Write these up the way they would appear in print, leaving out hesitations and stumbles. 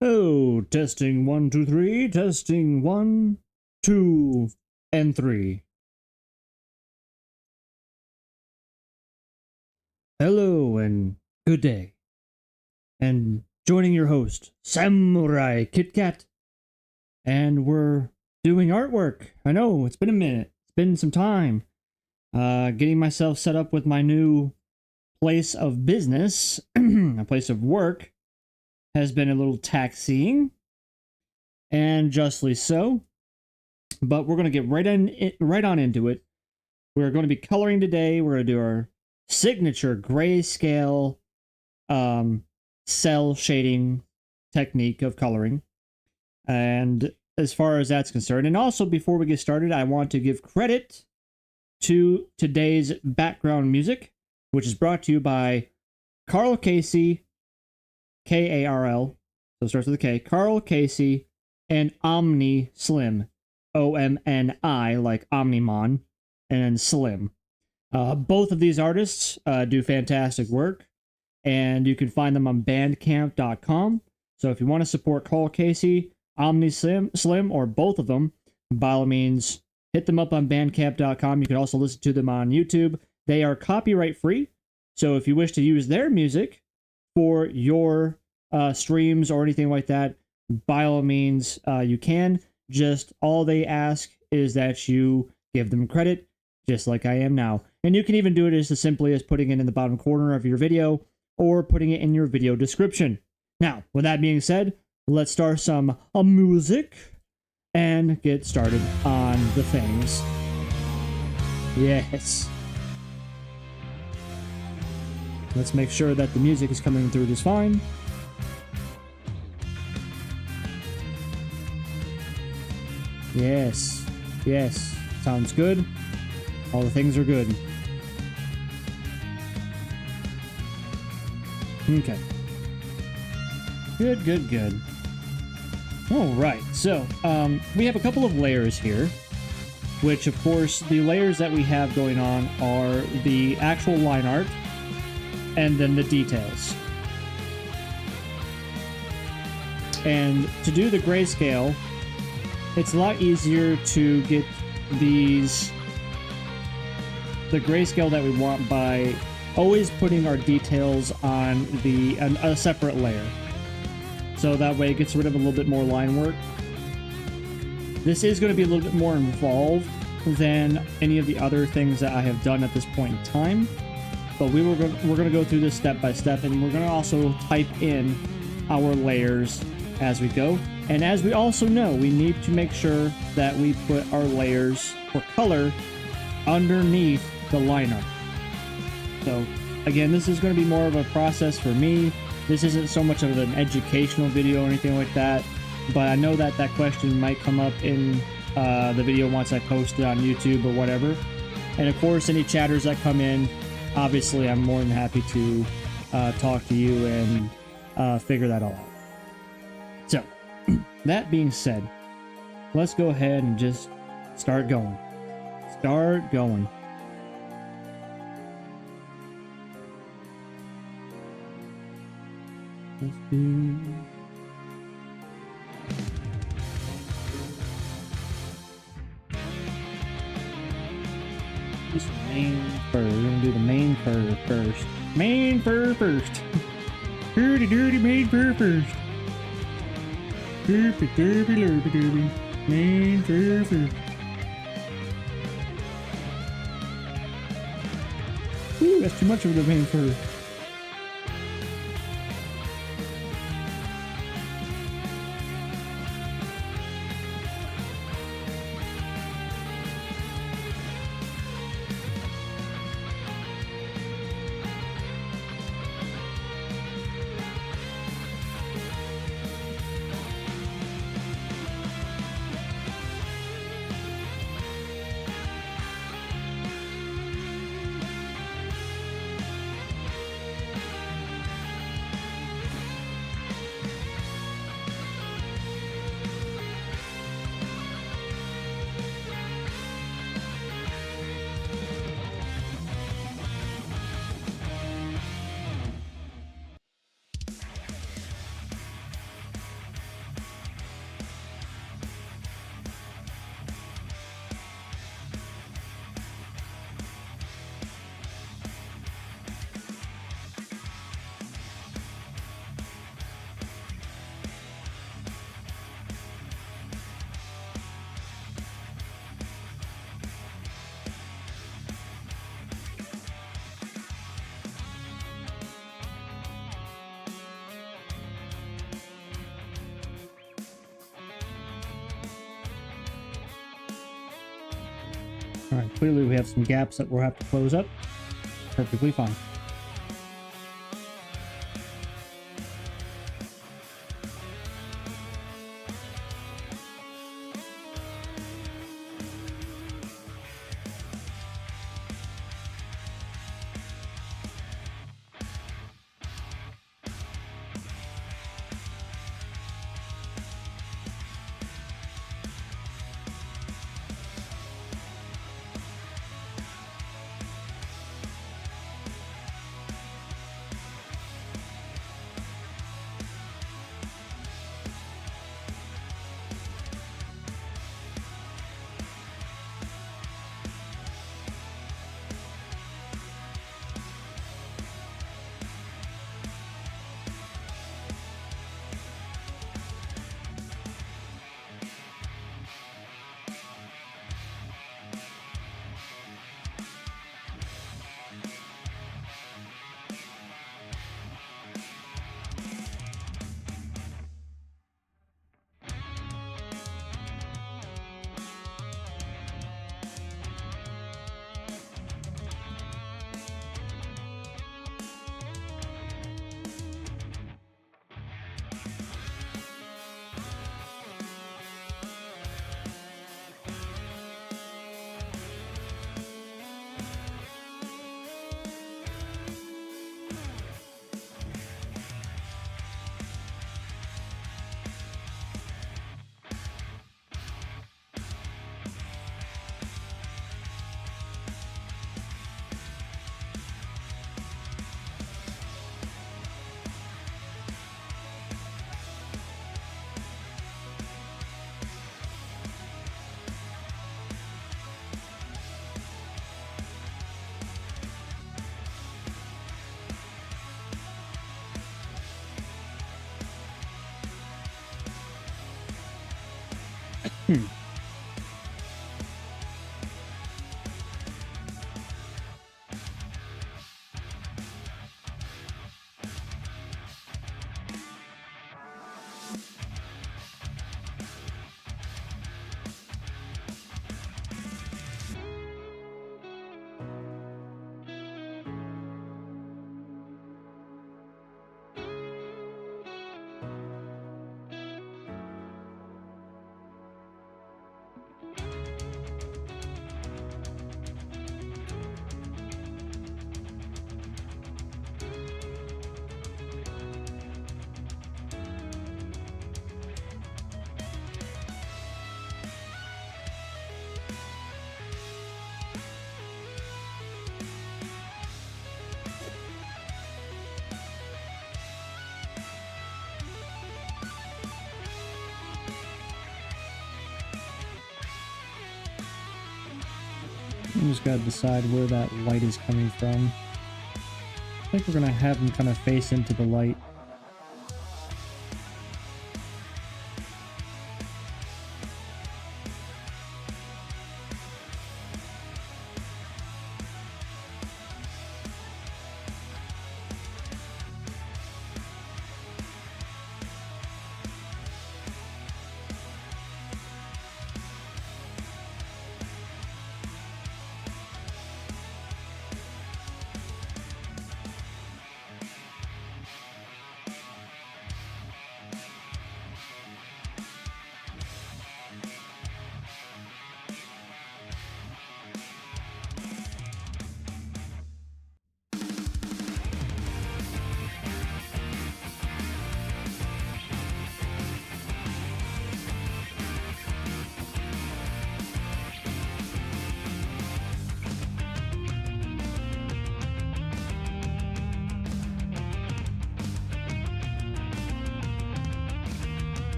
Oh, testing 1, 2, 3. Testing 1, 2, and 3. Hello and good day. And joining your host, Samurai Kit Kat. And we're doing artwork. I know, it's been a minute. It's been some time. Getting myself set up with my new place of business, a place of work, has been a little taxing. And justly so. But we're going to get right on into it. We're going to be coloring today. We're going to do our signature grayscale cell shading technique of coloring. And as far as that's concerned, and also before we get started, I want to give credit to today's background music, which is brought to you by Carl Casey, Karl, so it starts with a K, Carl Casey, and Omni Slim, Omni, like Omnimon, and then Slim. Both of these artists do fantastic work, and you can find them on bandcamp.com. So if you want to support Carl Casey, Omni Slim, or both of them, by all means, hit them up on bandcamp.com. You can also listen to them on YouTube. They are copyright free, so if you wish to use their music for your streams or anything like that, by all means, you can. Just all they ask is that you give them credit, just like I am now. And you can even do it as simply as putting it in the bottom corner of your video or putting it in your video description. Now, with that being said, let's start some music and get started on the things. Yes. Let's make sure that the music is coming through just fine. Yes. Yes. Sounds good. All the things are good. Okay. Good. Alright, so, we have a couple of layers here, which, of course, the layers that we have going on are the actual line art, and then the details. And to do the grayscale, it's a lot easier to get the grayscale that we want by always putting our details on a separate layer. So that way it gets rid of a little bit more line work. This is going to be a little bit more involved than any of the other things that I have done at this point in time. But we're going to go through this step by step, and we're going to also type in our layers as we go. And as we also know, we need to make sure that we put our layers for color underneath the line art. So again, this is going to be more of a process for me. This isn't so much of an educational video or anything like that, but I know that that question might come up in the video once I post it on YouTube or whatever. And of course, any chatters that come in, obviously I'm more than happy to talk to you and figure that all out. So, that being said, let's go ahead and just start going. Start going. Let's do... this main fur. We're gonna do the main fur first. Main fur first. Dirty main fur first. Derpy. Main fur first. Ooh, that's too much of the main fur. All right, clearly we have some gaps that we'll have to close up. Perfectly fine. We just gotta decide where that light is coming from. I think we're gonna have them kind of face into the light.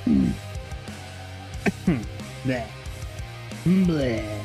Bleh. Bleh.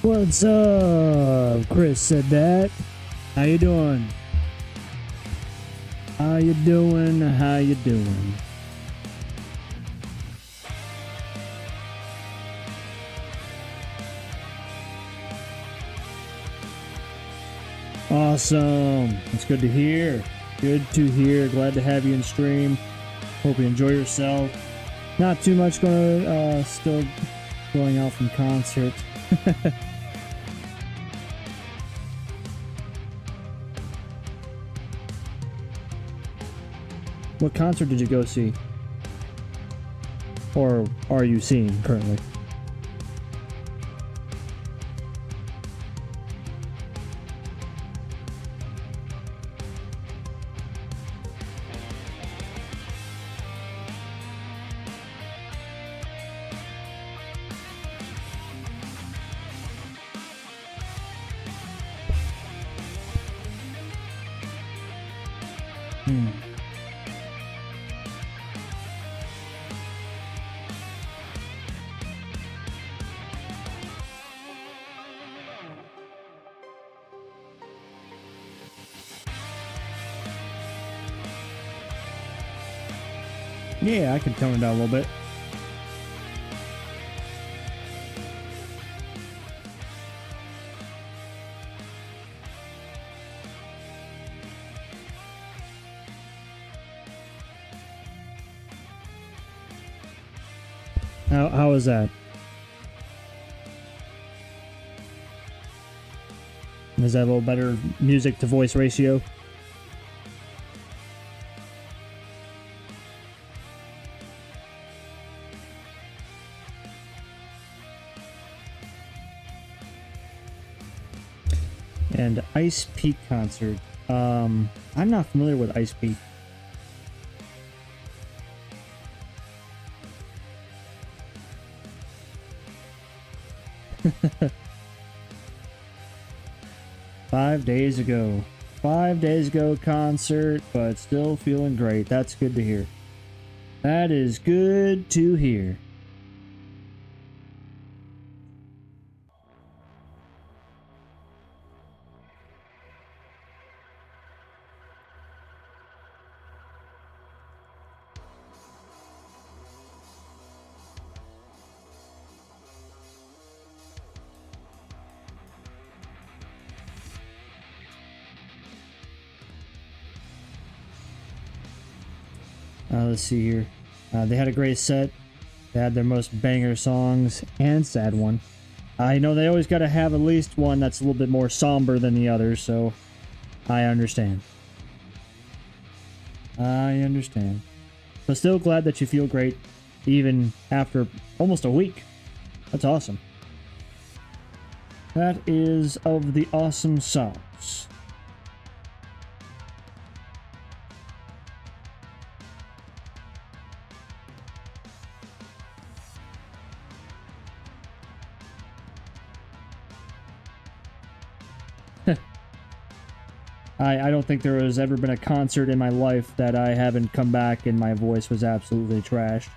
What's up? Chris said that. How you doing? How you doing? How you doing? Awesome. That's good to hear. Good to hear. Glad to have you in stream. Hope you enjoy yourself. Not too much gonna still going out from concert. What concert did you go see? Or are you seeing currently? Yeah, I can tone it down a little bit. How is that? Is that a little better music to voice ratio? And Ice Peak concert. I'm not familiar with Ice Peak. Five days ago concert, but still feeling great. That's good to hear. That is good to hear. Let's see here. They had a great set. They had their most banger songs and sad one. I know they always got to have at least one that's a little bit more somber than the others, so I understand. I understand. But still glad that you feel great even after almost a week. That's awesome. That is of the awesome sauce. I don't think there has ever been a concert in my life that I haven't come back and my voice was absolutely trashed.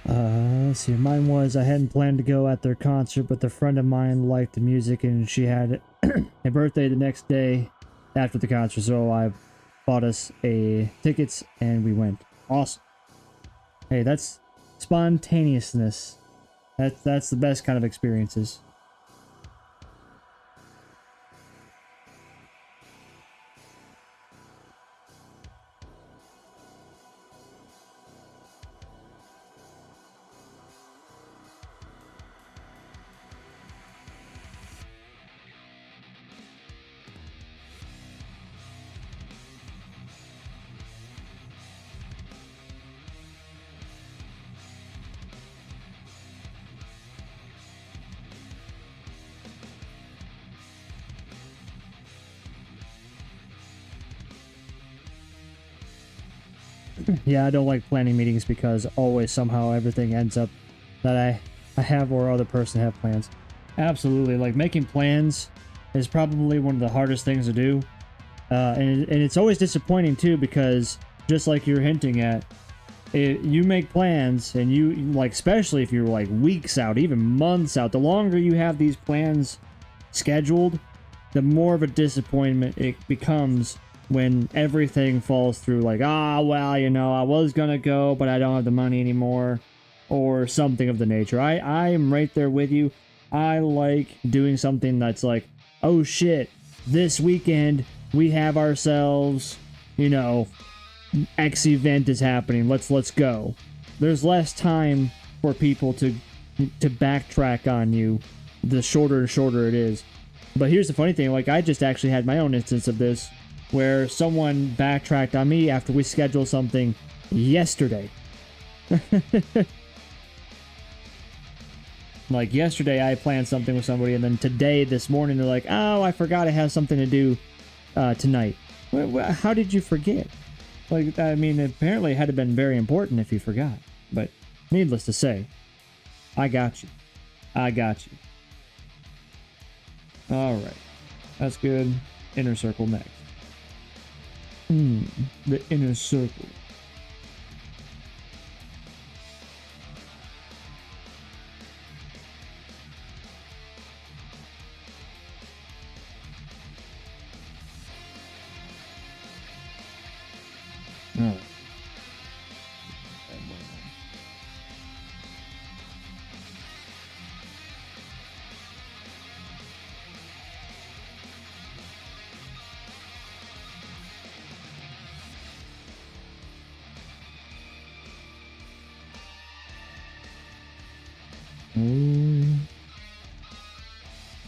Let's see. Mine was I hadn't planned to go at their concert, but a friend of mine liked the music and she had a birthday the next day after the concert, so I bought us a tickets and we went. Awesome. Hey, that's spontaneousness. That's the best kind of experiences. Yeah, I don't like planning meetings because always somehow everything ends up that I have or other person have plans. Absolutely, like making plans is probably one of the hardest things to do, and it's always disappointing too because just like you're hinting at, you make plans and you like, especially if you're like weeks out, even months out. The longer you have these plans scheduled, the more of a disappointment it becomes when everything falls through. Like, well, I was gonna go, but I don't have the money anymore, or something of the nature. I am right there with you. I like doing something that's like, oh shit, this weekend we have ourselves, X event is happening. Let's go. There's less time for people to backtrack on you, the shorter and shorter it is. But here's the funny thing, like I just actually had my own instance of this where someone backtracked on me after we scheduled something yesterday. Like yesterday I planned something with somebody, and then today, this morning, they're like, oh, I forgot I have something to do tonight. How did you forget? Like, I mean, apparently it had to have been very important if you forgot. But needless to say, I got you. I got you. Alright. That's good. Inner circle next. The inner circle. Alright.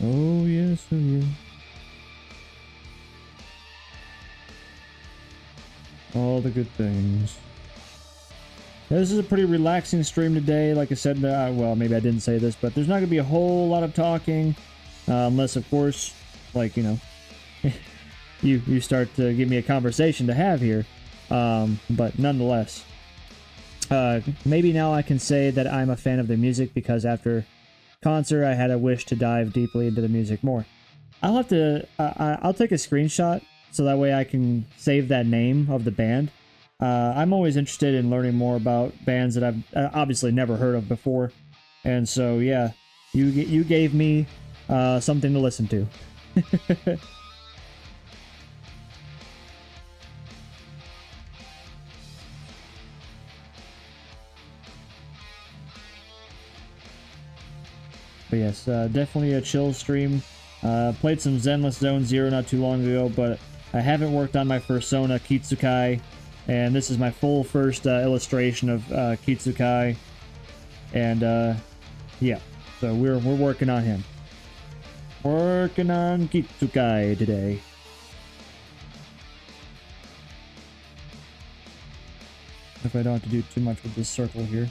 Oh yes, oh yes. All the good things. This is a pretty relaxing stream today. Like I said, well, maybe I didn't say this, but there's not going to be a whole lot of talking. Unless, of course, like, you start to give me a conversation to have here. But nonetheless, maybe now I can say that I'm a fan of the music because after concert, I had a wish to dive deeply into the music more. I'll have to, I'll take a screenshot so that way I can save that name of the band. I'm always interested in learning more about bands that I've obviously never heard of before. And so, yeah, you gave me something to listen to. But yes, definitely a chill stream. Played some Zenless Zone Zero not too long ago, but I haven't worked on my persona, Kitsukai. And this is my full first illustration of Kitsukai. And yeah, so we're working on him. Working on Kitsukai today. If I don't have to do too much with this circle here.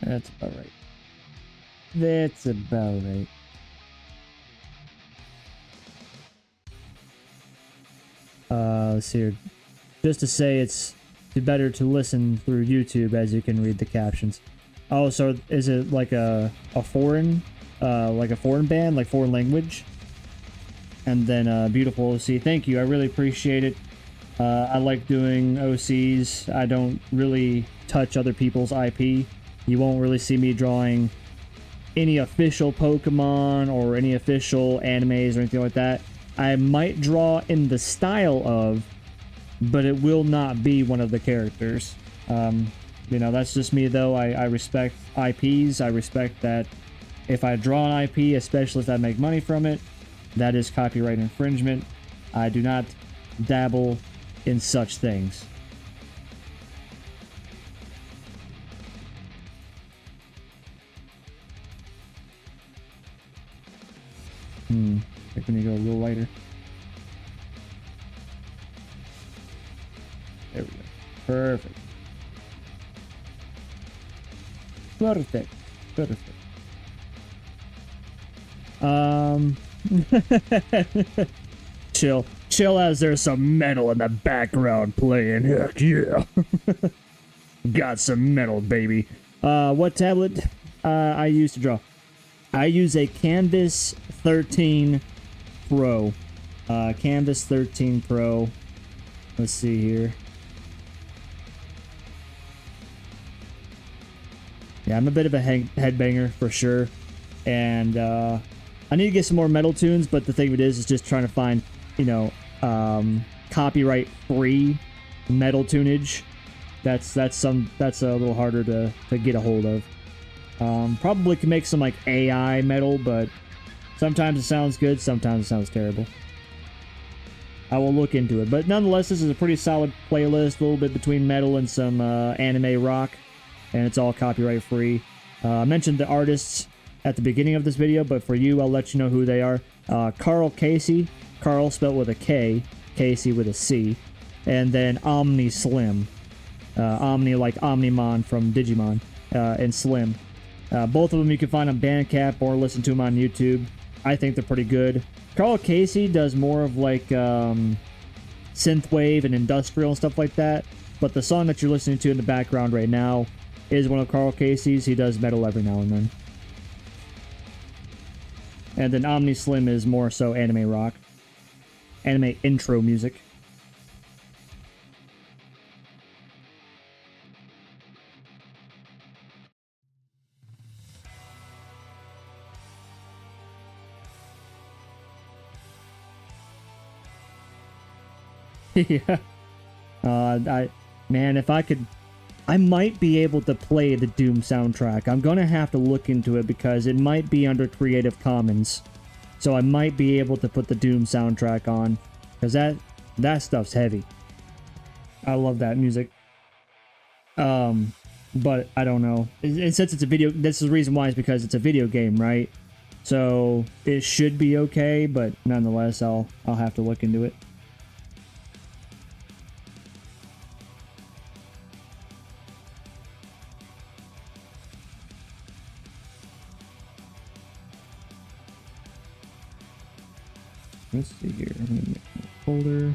That's about right. That's about right. Let's see here. Just to say, it's better to listen through YouTube as you can read the captions. Oh, so is it like a foreign band, like foreign language? And then beautiful OC. Thank you. I really appreciate it. I like doing OCs. I don't really touch other people's IP. You won't really see me drawing any official Pokemon or any official animes or anything like that. I might draw in the style of, but it will not be one of the characters. You know, that's just me though. I respect IPs. I respect that if I draw an IP, especially if I make money from it, that is copyright infringement. I do not dabble in such things. I think we need to go a little lighter. There we go. Perfect. Perfect. Perfect. Chill as there's some metal in the background playing. Heck yeah. Got some metal, baby. What tablet I use to draw? I use a Canvas 13 Pro. Canvas 13 Pro. Let's see here. Yeah, I'm a bit of a headbanger for sure. And I need to get some more metal tunes, but the thing of it is just trying to find, you know, copyright-free metal tunage. That's a little harder to get a hold of. Probably can make some like AI metal, but sometimes it sounds good, sometimes it sounds terrible. I will look into it, but nonetheless, this is a pretty solid playlist, a little bit between metal and some anime rock, and it's all copyright free. I mentioned the artists at the beginning of this video, but for you, I'll let you know who they are. Carl Casey, Carl spelled with a K, Casey with a C, and then Omni Slim. Omni like Omnimon from Digimon, and Slim. Both of them you can find on Bandcamp or listen to them on YouTube. I think they're pretty good. Carl Casey does more of like synthwave and industrial and stuff like that, but the song that you're listening to in the background right now is one of Carl Casey's. He does metal every now and then. And then Omni Slim is more so anime rock. Anime intro music. Yeah. Man, if I could, I might be able to play the Doom soundtrack. I'm gonna have to look into it because it might be under Creative Commons. So I might be able to put the Doom soundtrack on, because that stuff's heavy. I love that music. But I don't know. And since it's a video, this is the reason why is because it's a video game, right? So it should be okay, but nonetheless, I'll have to look into it. Let's see here. I'm gonna make a folder.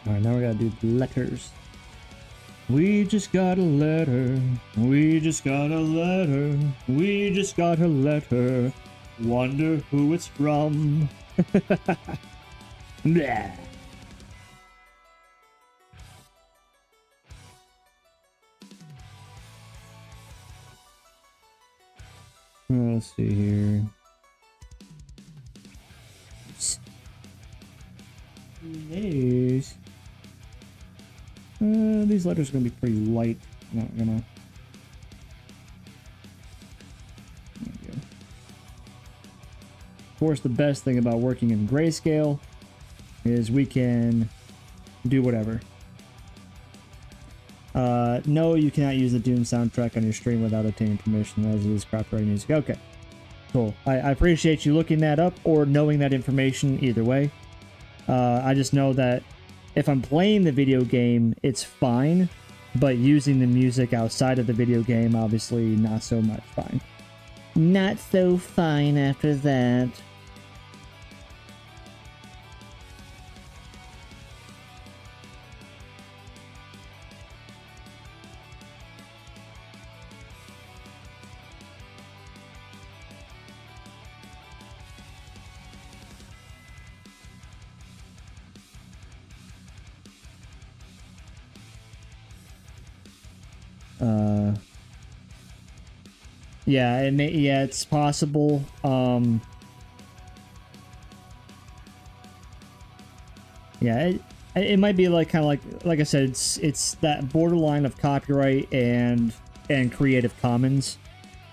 Alright, now we gotta do the letters. We just got a letter. We just got a letter. We just got a letter. Wonder who it's from. Blah. Let's see here. Yes. These letters are gonna be pretty light. I'm not gonna. There we go. Of course, the best thing about working in grayscale is we can do whatever. No, you cannot use the Doom soundtrack on your stream without obtaining permission, as it is copyright music. Okay, cool. I appreciate you looking that up or knowing that information either way. I just know that if I'm playing the video game, it's fine, but using the music outside of the video game, obviously not so much fine. Not so fine after that. Yeah, yeah, it's possible. Yeah, it might be like kind of like I said, it's that borderline of copyright and Creative Commons.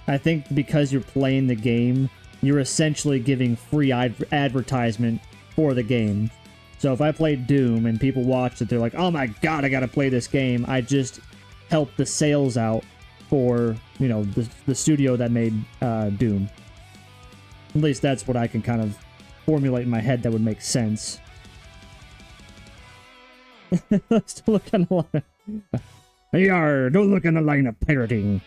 I think because you're playing the game, you're essentially giving free advertisement for the game. So if I played Doom and people watched it, they're like, "Oh my god, I gotta play this game!" I just helped the sales out for, you know, the studio that made Doom. At least that's what I can kind of formulate in my head that would make sense. Still looking a lot of... Hey, don't look in the line of pirating.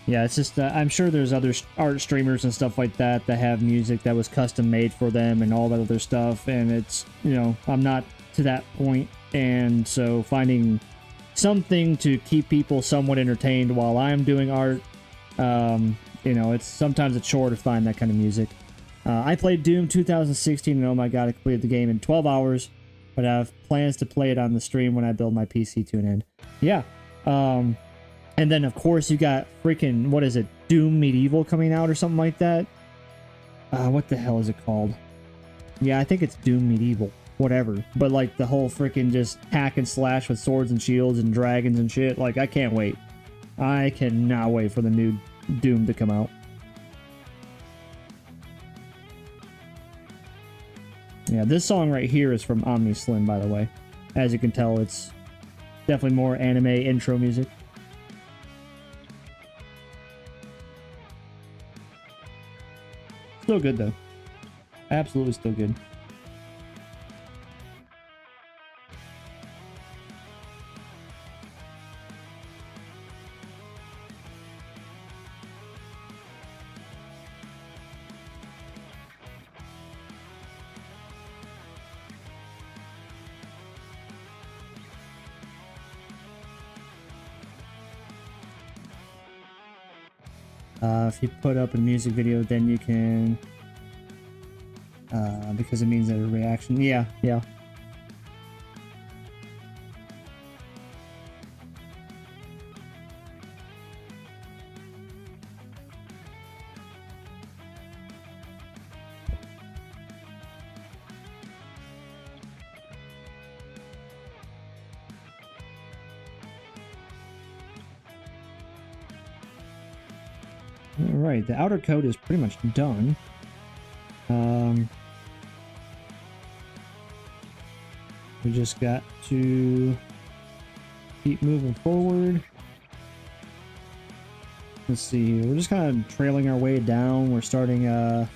Yeah, it's just, I'm sure there's other art streamers and stuff like that that have music that was custom made for them and all that other stuff, and it's, you know, I'm not to that point, and so finding something to keep people somewhat entertained while I'm doing art, you know, it's sometimes a chore to find that kind of music. I played Doom 2016, and oh my god, I completed the game in 12 hours, but I have plans to play it on the stream when I build my PC to an end. Yeah, and then, of course, you got freaking, what is it, Doom Medieval coming out or something like that? What the hell is it called? Yeah, I think it's Doom Medieval. Whatever. But, like, the whole freaking just hack and slash with swords and shields and dragons and shit. Like, I can't wait. I cannot wait for the new Doom to come out. Yeah, this song right here is from Omni Slim, by the way. As you can tell, it's definitely more anime intro music. Still good, though. Absolutely still good. If you put up a music video, then you can, because it means a reaction. Yeah, yeah. Alright, the outer code is pretty much done. We just got to keep moving forward. Let's see, we're just kind of trailing our way down. We're starting, you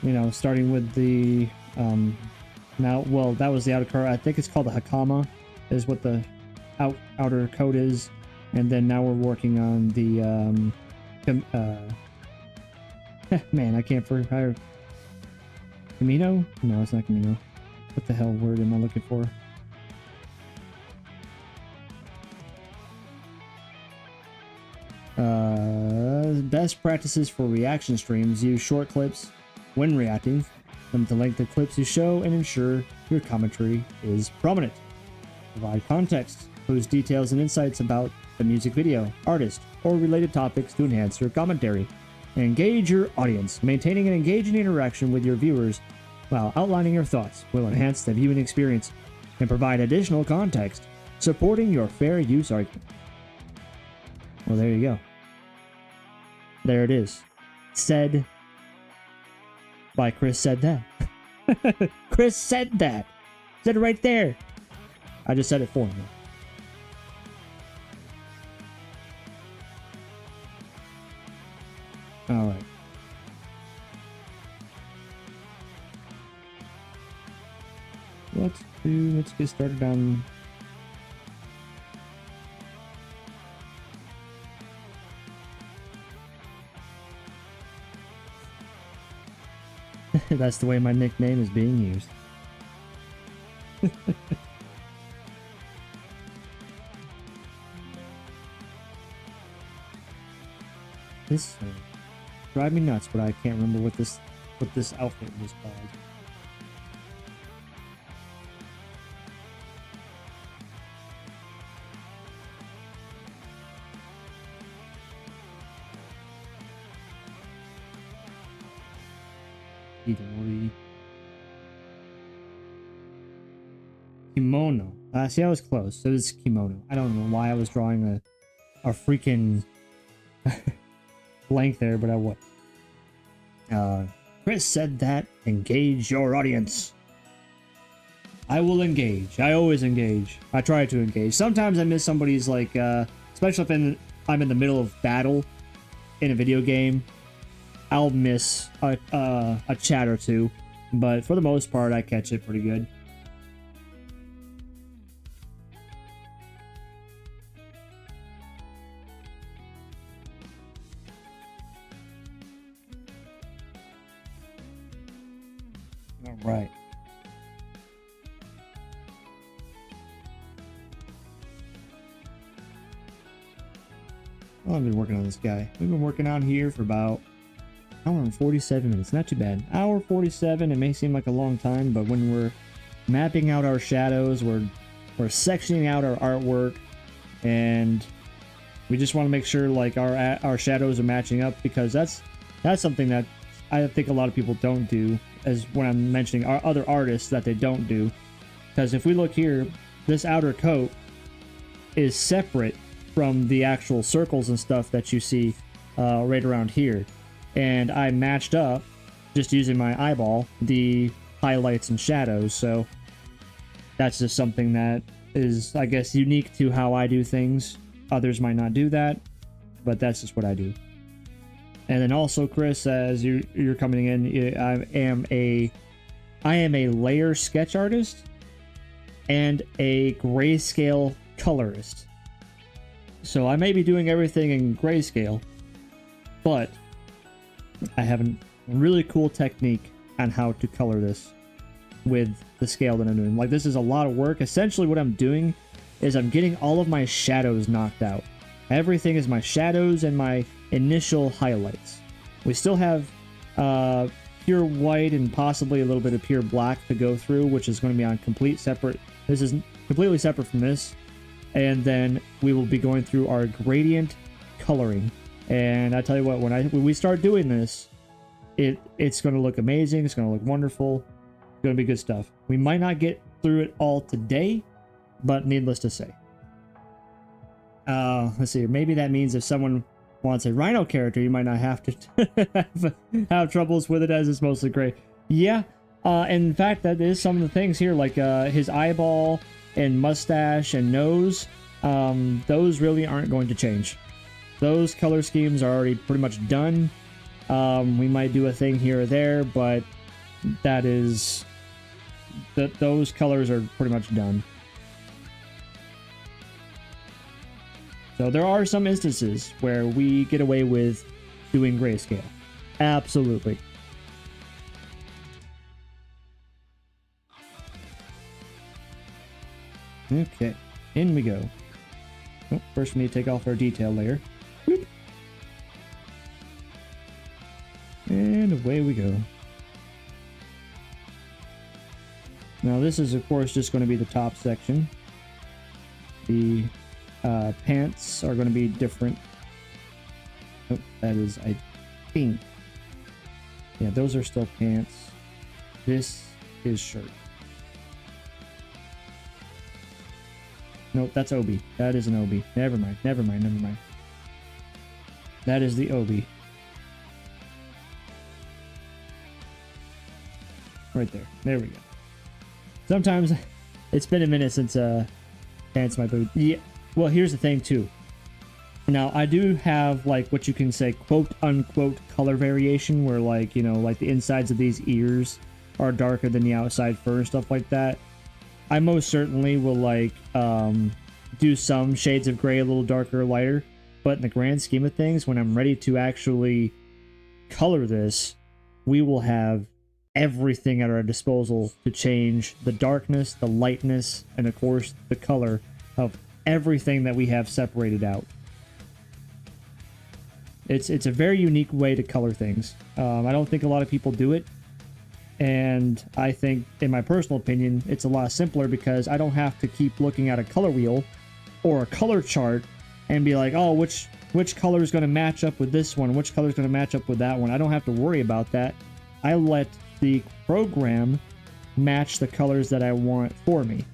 know, starting with the, now, well, that was the outer code. I think it's called the Hakama, is what the outer code is. And then now we're working on the, man, I can't fire Camino? No, it's not Camino. What the hell word am I looking for? Best practices for reaction streams: use short clips when reacting, limit the length of clips you show, and ensure your commentary is prominent. Provide context, includes details and insights about the music video, artist, or related topics to enhance your commentary. Engage your audience. Maintaining an engaging interaction with your viewers while outlining your thoughts will enhance the viewing experience and provide additional context, supporting your fair use argument. Well, there you go. There it is. Said by Chris Said That. Chris said that. Said it right there. I just said it for him. All right. Let's get started on That's the way my nickname is being used. This drive me nuts, but I can't remember what this outfit was called. Itadori. Kimono. See, I was close. So it's kimono. I don't know why I was drawing a freaking blank there, but I was. Chris said that engage your audience. I will engage. I always engage. I try to engage. Sometimes I miss somebody's like, especially if I'm in the middle of battle in a video game. I'll miss a chat or two, but for the most part, I catch it pretty good. All right. Well, I've been working on this guy. We've been working on here for about hour and 47 minutes. Not too bad. Hour 47, it may seem like a long time, but when we're mapping out our shadows, we're sectioning out our artwork, and we just want to make sure like our shadows are matching up, because that's something that I think a lot of people don't do, as when I'm mentioning our other artists that they don't do. Because if we look here, this outer coat is separate from the actual circles and stuff that you see right around here. And I matched up, just using my eyeball, the highlights and shadows. So that's just something that is, I guess, unique to how I do things. Others might not do that, but that's just what I do. And then also, Chris, as you're coming in, I am a layer sketch artist and a grayscale colorist. So I may be doing everything in grayscale, but I have a really cool technique on how to color this with the scale that I'm doing. Like, this is a lot of work. Essentially what I'm doing is I'm getting all of my shadows knocked out. Everything is my shadows and my initial highlights. We still have pure white and possibly a little bit of pure black to go through, which is going to be on complete separate. This is completely separate from this. And then we will be going through our gradient coloring. And I tell you what, when we start doing this, it's going to look amazing. It's going to look wonderful. It's going to be good stuff. We might not get through it all today, but needless to say. Let's see. Maybe that means if someone wants a rhino character, you might not have to have troubles with it, as it's mostly gray. Yeah. And in fact, that is some of the things here, like his eyeball and mustache and nose. Those really aren't going to change. Those color schemes are already pretty much done. We might do a thing here or there, but those colors are pretty much done. So there are some instances where we get away with doing grayscale. Absolutely. Okay, in we go. Oh, first we need to take off our detail layer. Whoop. And away we go. Now this is of course just going to be the top section. The pants are going to be different. Oh, that is, I think. Yeah, those are still pants. This is shirt. Nope, that's Obi. That is an Obi. Never mind, never mind, never mind. That is the Obi. Right there. There we go. Sometimes it's been a minute since pants my boot. Yeah. Well, here's the thing too. Now I do have like what you can say quote unquote color variation, where like, you know, like the insides of these ears are darker than the outside fur and stuff like that. I most certainly will like do some shades of gray a little darker or lighter, but in the grand scheme of things, when I'm ready to actually color this, we will have everything at our disposal to change the darkness, the lightness, and of course the color of everything that we have separated out. It's a very unique way to color things. I don't think a lot of people do it, and I think, in my personal opinion, it's a lot simpler because I don't have to keep looking at a color wheel or a color chart and be like, oh, which color is going to match up with this one, which color is going to match up with that one. I don't have to worry about that. I let the program match the colors that I want for me,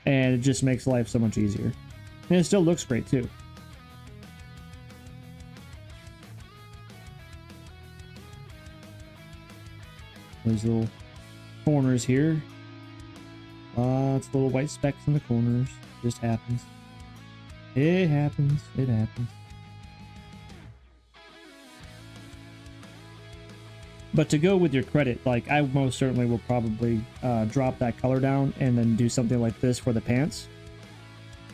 and it just makes life so much easier. And it still looks great too. These little corners here. Lots of little white specks in the corners. Just happens. It happens. It happens. But to go with your credit, like, I most certainly will probably drop that color down and then do something like this for the pants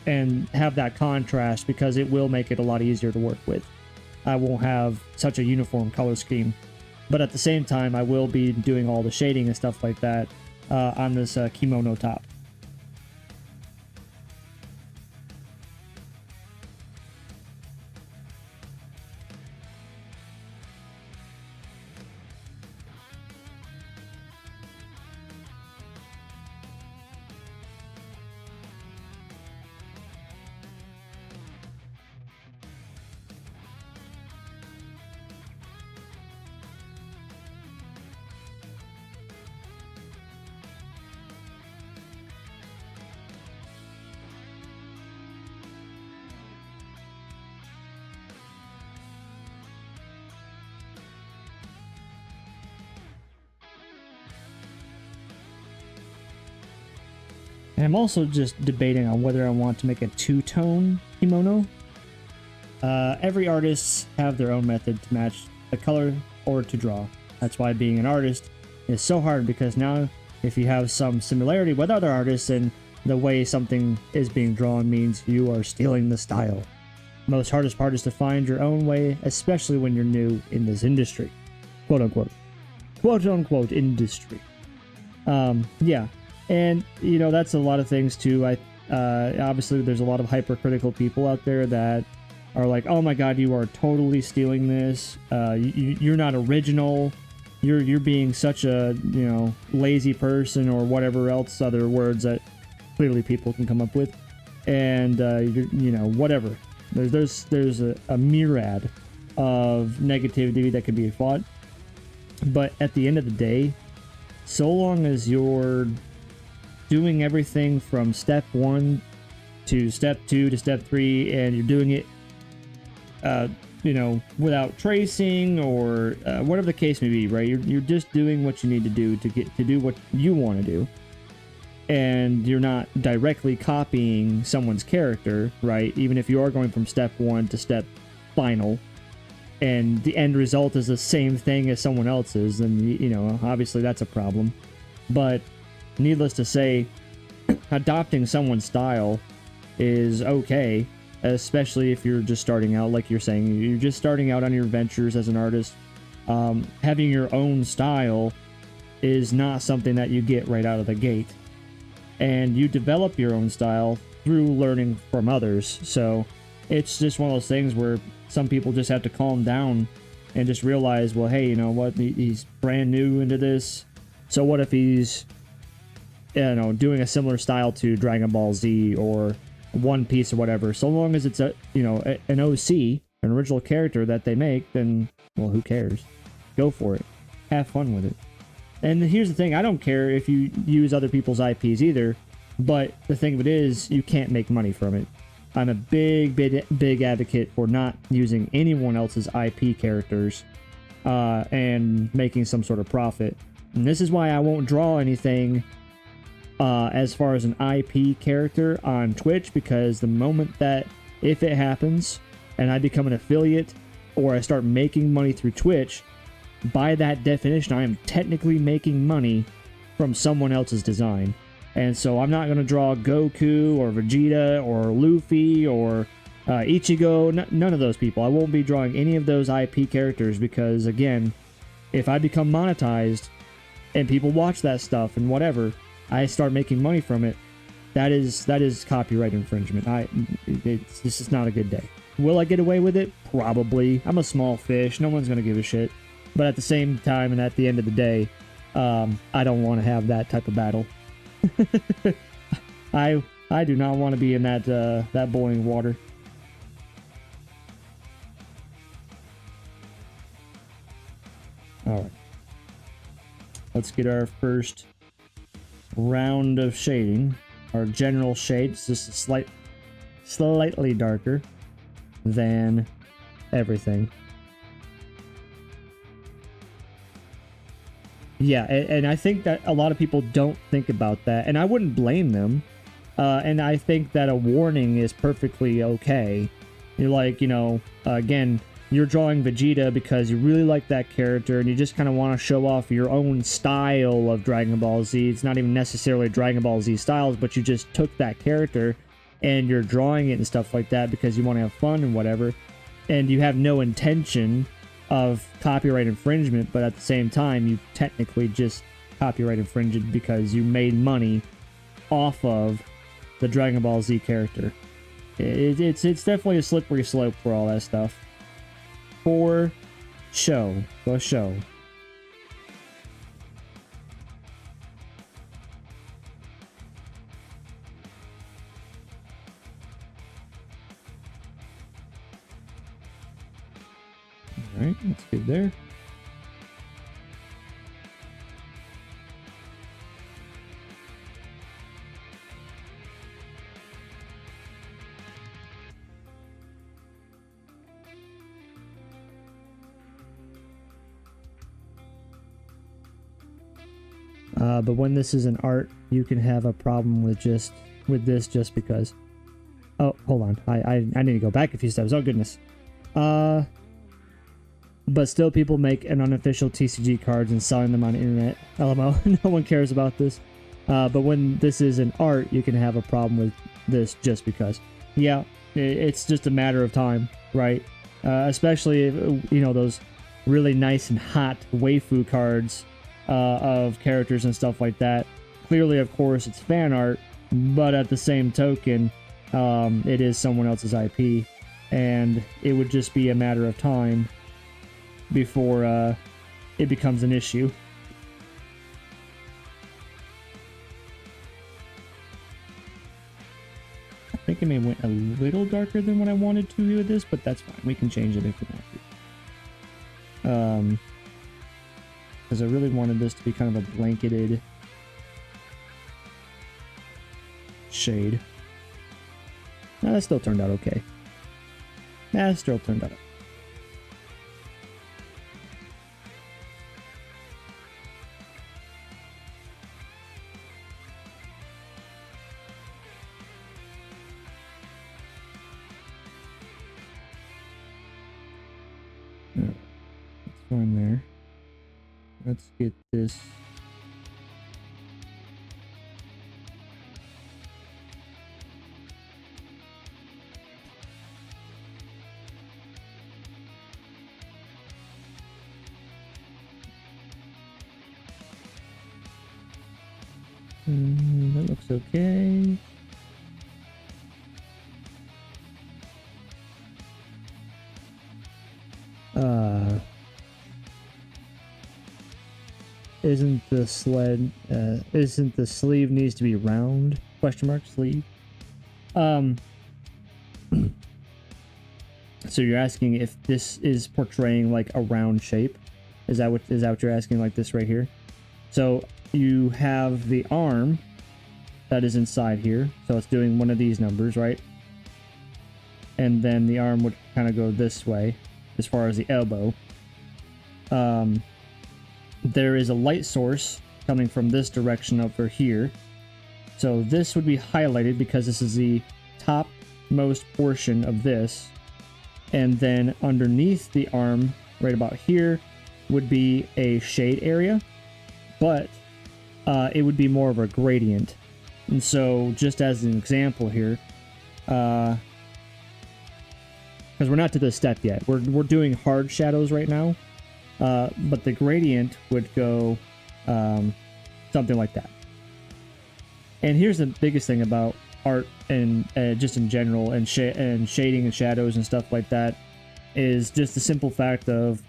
and have that contrast, because it will make it a lot easier to work with. I won't have such a uniform color scheme. But at the same time, I will be doing all the shading and stuff like that on this kimono top. And I'm also just debating on whether I want to make a two-tone kimono. Every artist have their own method to match the color or to draw. That's why being an artist is so hard, because now if you have some similarity with other artists, and the way something is being drawn means you are stealing the style. The most hardest part is to find your own way, especially when you're new in this industry. Quote unquote. Quote unquote industry. Yeah. And, you know, that's a lot of things too. Obviously there's a lot of hypercritical people out there that are like, oh my god, you are totally stealing this. You're not original. You're being such a, you know, lazy person, or whatever else other words that clearly people can come up with. And, you know, whatever. There's a myriad of negativity that could be fought. But at the end of the day, so long as you're doing everything from step 1 to step 2 to step 3, and you're doing it, you know, without tracing or whatever the case may be, right? You're just doing what you need to do to get to do what you want to do, and you're not directly copying someone's character, right? Even if you are going from step 1 to step final, and the end result is the same thing as someone else's, then, you know, obviously that's a problem. But needless to say, adopting someone's style is okay, especially if you're just starting out. Like you're saying, you're just starting out on your ventures as an artist. Having your own style is not something that you get right out of the gate, and you develop your own style through learning from others. So it's just one of those things where some people just have to calm down and just realize, well, hey, you know what, he's brand new into this, so what if he's, you know, doing a similar style to Dragon Ball Z or One Piece or whatever? So long as it's a, you know, an OC, an original character that they make, then, well, who cares? Go for it. Have fun with it. And here's the thing, I don't care if you use other people's IPs either, but the thing of it is, you can't make money from it. I'm a big advocate for not using anyone else's IP characters and making some sort of profit. And this is why I won't draw anything as far as an IP character on Twitch, because the moment that, if it happens and I become an affiliate or I start making money through Twitch, by that definition, I am technically making money from someone else's design. And so I'm not going to draw Goku or Vegeta or Luffy or Ichigo, none of those people. I won't be drawing any of those IP characters because, again, if I become monetized, and people watch that stuff and whatever, I start making money from it, that is copyright infringement. This is not a good day. Will I get away with it? Probably. I'm a small fish. No one's gonna give a shit. But at the same time, and at the end of the day, I don't want to have that type of battle. I do not want to be in that boiling water. All right. Let's get our first round of shading. Our general shades, just slightly darker than everything. Yeah, and I think that a lot of people don't think about that, and I wouldn't blame them. And I think that a warning is perfectly okay. You're like, again, you're drawing Vegeta because you really like that character and you just kind of want to show off your own style of Dragon Ball Z. It's not even necessarily Dragon Ball Z styles, but you just took that character and you're drawing it and stuff like that because you want to have fun and whatever. And you have no intention of copyright infringement, but at the same time, you technically just copyright infringed because you made money off of the Dragon Ball Z character. It's definitely a slippery slope for all that stuff. For show. Alright, that's good there. But when this is an art, you can have a problem with this just because. Oh, hold on. I need to go back a few steps. Oh goodness. But still, people make an unofficial TCG cards and selling them on the internet. LMO. No one cares about this. But when this is an art, you can have a problem with this just because. Yeah, it's just a matter of time, right? Especially if, those really nice and hot waifu cards of characters and stuff like that. Clearly, of course, it's fan art, but at the same token, it is someone else's IP, and it would just be a matter of time before it becomes an issue. I think I may have went a little darker than what I wanted to with this, but that's fine. We can change it if we want to. Because I really wanted this to be kind of a blanketed shade. That still turned out okay. That still turned out okay. That's fine there. Let's get this. That looks okay. Isn't the sleeve needs to be round? Question mark sleeve. So you're asking if this is portraying like a round shape? Is that what you're asking, like this right here? So you have the arm that is inside here, so it's doing one of these numbers, right? And then the arm would kind of go this way as far as the elbow. There is a light source coming from this direction over here. So this would be highlighted because this is the topmost portion of this. And then underneath the arm, right about here, would be a shade area. But it would be more of a gradient. And so just as an example here, because we're not to this step yet. We're doing hard shadows right now. But the gradient would go something like that. And here's the biggest thing about art and just in general, and shading and shadows and stuff like that, is just the simple fact of,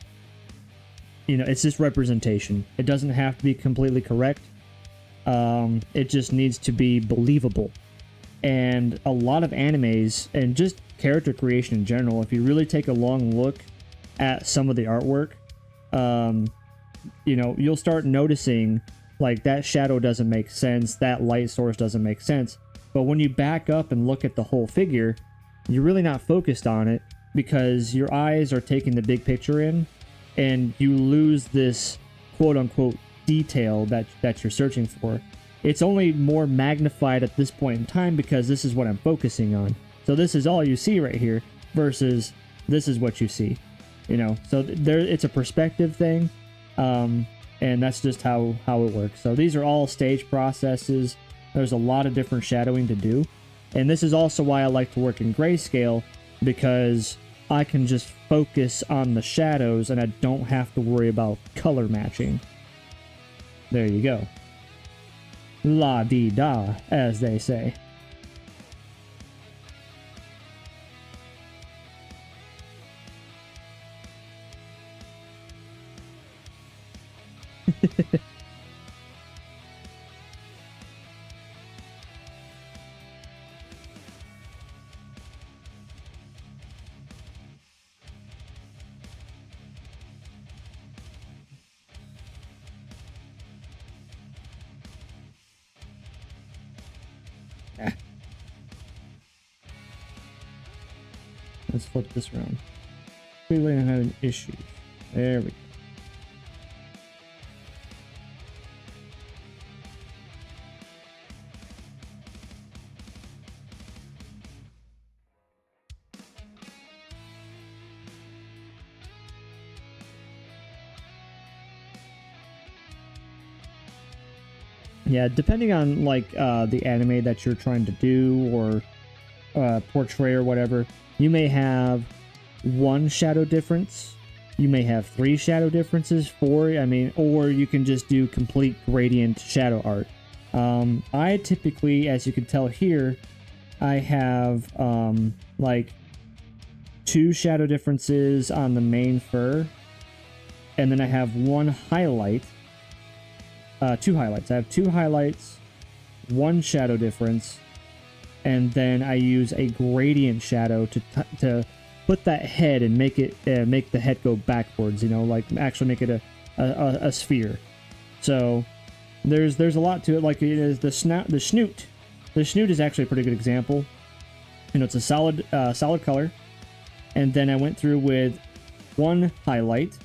you know, it's just representation. It doesn't have to be completely correct. It just needs to be believable. And a lot of animes and just character creation in general, if you really take a long look at some of the artwork, you know, you'll start noticing like that shadow doesn't make sense, that light source doesn't make sense. But when you back up and look at the whole figure, you're really not focused on it because your eyes are taking the big picture in, and you lose this quote unquote detail that you're searching for. It's only more magnified at this point in time because this is what I'm focusing on. So this is all you see right here versus this is what you see, you know. So there, it's a perspective thing, and that's just how it works. So these are all stage processes. There's a lot of different shadowing to do, and this is also why I like to work in grayscale, because I can just focus on the shadows and I don't have to worry about color matching. There you go. La di da, as they say. Let's flip this around. Clearly I'm having issues. There we go. Yeah, depending on like the anime that you're trying to do or portray or whatever, you may have one shadow difference, you may have 3 shadow differences, 4, I mean, or you can just do complete gradient shadow art. I typically, as you can tell here, I have like 2 shadow differences on the main fur, and then I have 1 highlight. 2 highlights. I have 2 highlights, 1 shadow difference, and then I use a gradient shadow to put that head and make it make the head go backwards. You know, like actually make it a sphere. So there's a lot to it. Like it is the snout, the snoot. The snoot is actually a pretty good example. You know, it's a solid color, and then I went through with 1 highlight.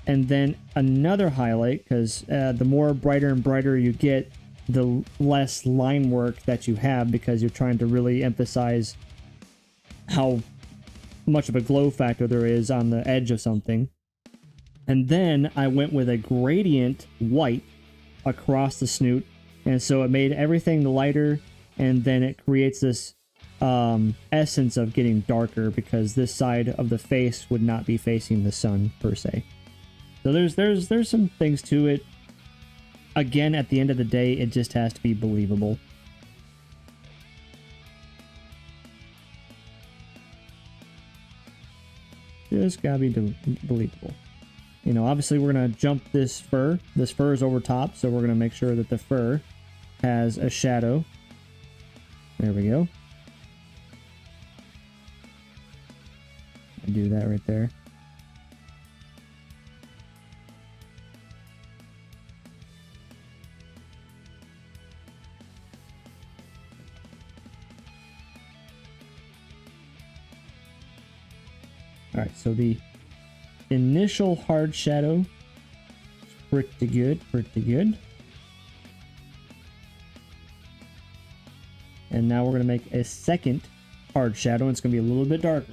And then another highlight, because the more brighter and brighter you get, the less line work that you have, because you're trying to really emphasize how much of a glow factor there is on the edge of something. And then I went with a gradient white across the snoot, and so it made everything lighter, and then it creates this essence of getting darker, because this side of the face would not be facing the sun per se. So there's some things to it. Again, at the end of the day, it just has to be believable. Just gotta be believable. You know, obviously we're gonna jump this fur. This fur is over top, so we're gonna make sure that the fur has a shadow. There we go. I do that right there. Alright, so the initial hard shadow is pretty good, pretty good. And now we're going to make a second hard shadow, and it's going to be a little bit darker.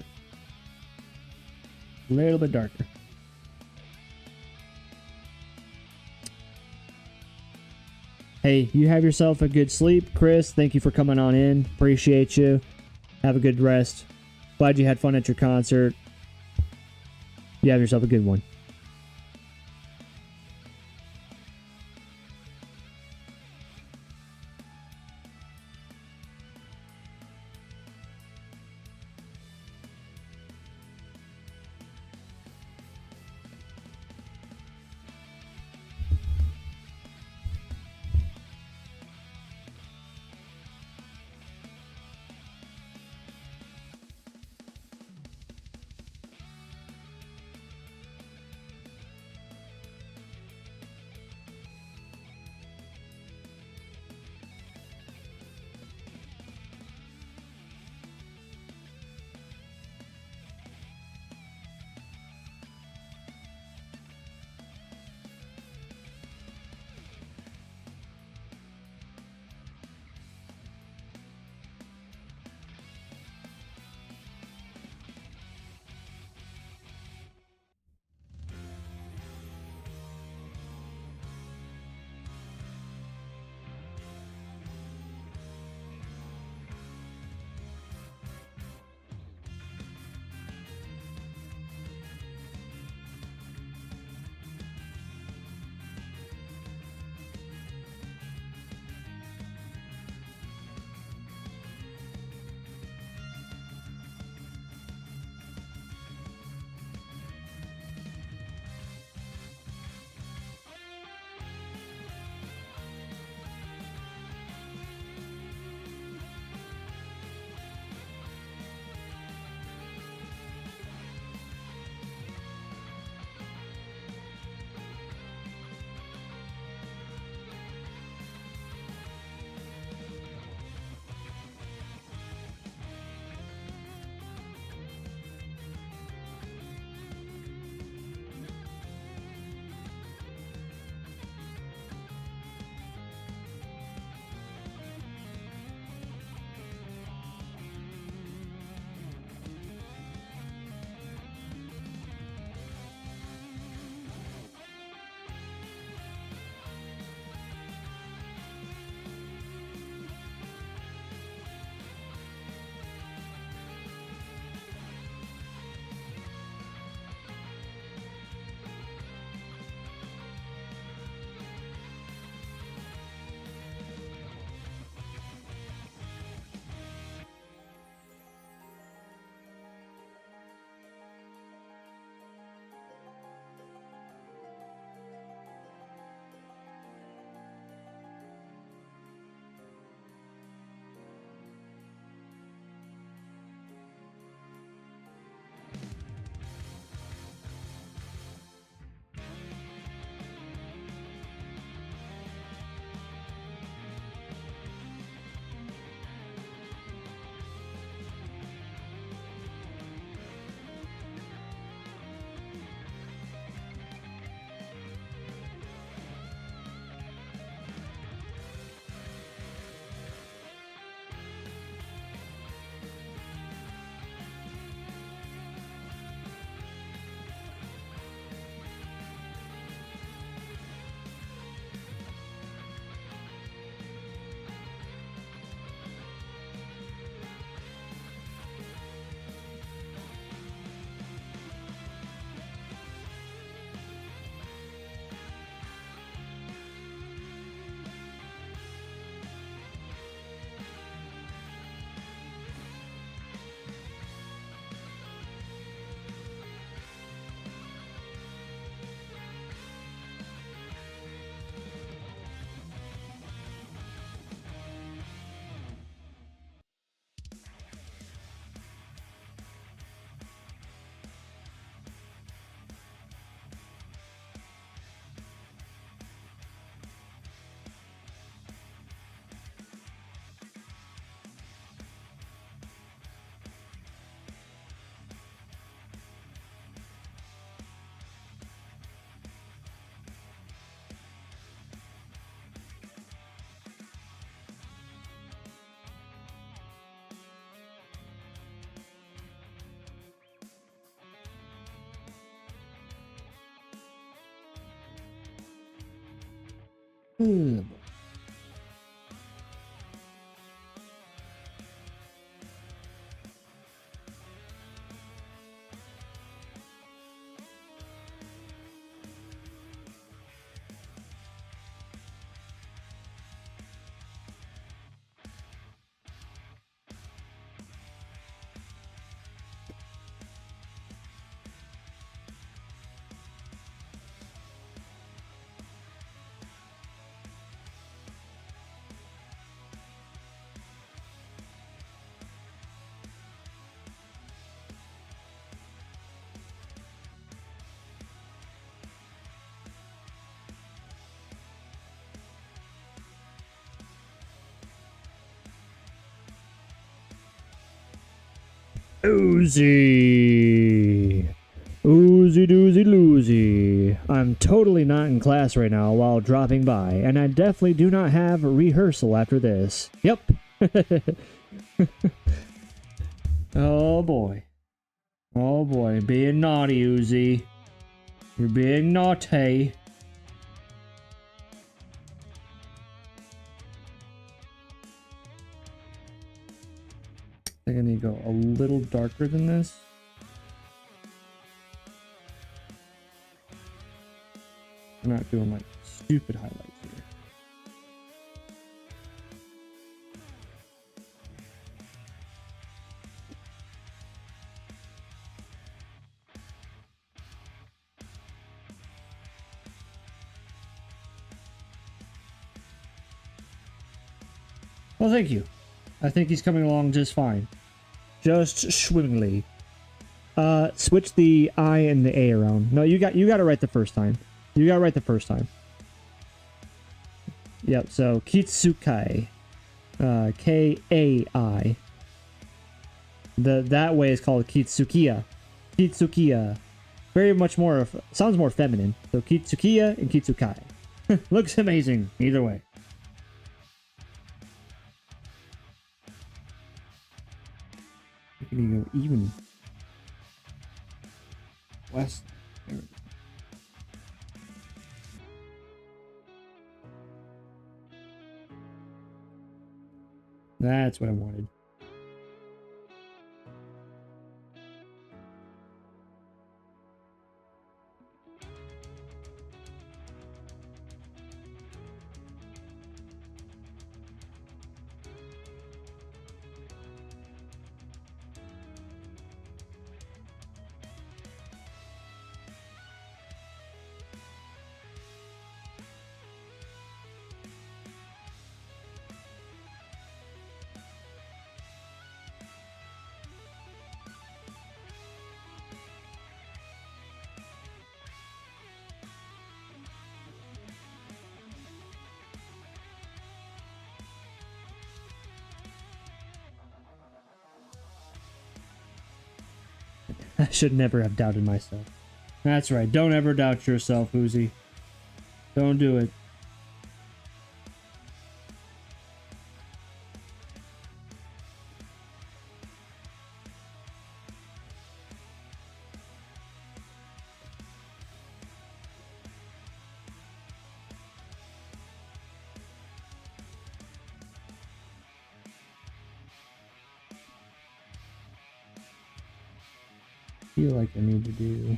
A little bit darker. Hey, you have yourself a good sleep. Chris, thank you for coming on in. Appreciate you. Have a good rest. Glad you had fun at your concert. You have yourself a good one. Hmm. Oozy. Oozy doozy loozy. I'm totally not in class right now while dropping by, and I definitely do not have a rehearsal after this. Yep. Oh boy. Oh boy. Being naughty, Oozy. You're being naughty. I think I need to go a little darker than this. I'm not doing like stupid highlights here. Well, thank you. I think he's coming along just fine. Just swimmingly. Switch the I and the A around. No, you got it right the first time. You got it right the first time. Yep, so Kitsukai. K-A-I. That way is called Kitsukiya. Kitsukiya. Very much more, sounds more feminine. So Kitsukiya and Kitsukai. Looks amazing, either way. You can go even west. There we go. That's what I wanted. I should never have doubted myself. That's right. Don't ever doubt yourself, Uzi. Don't do it. I feel like I need to do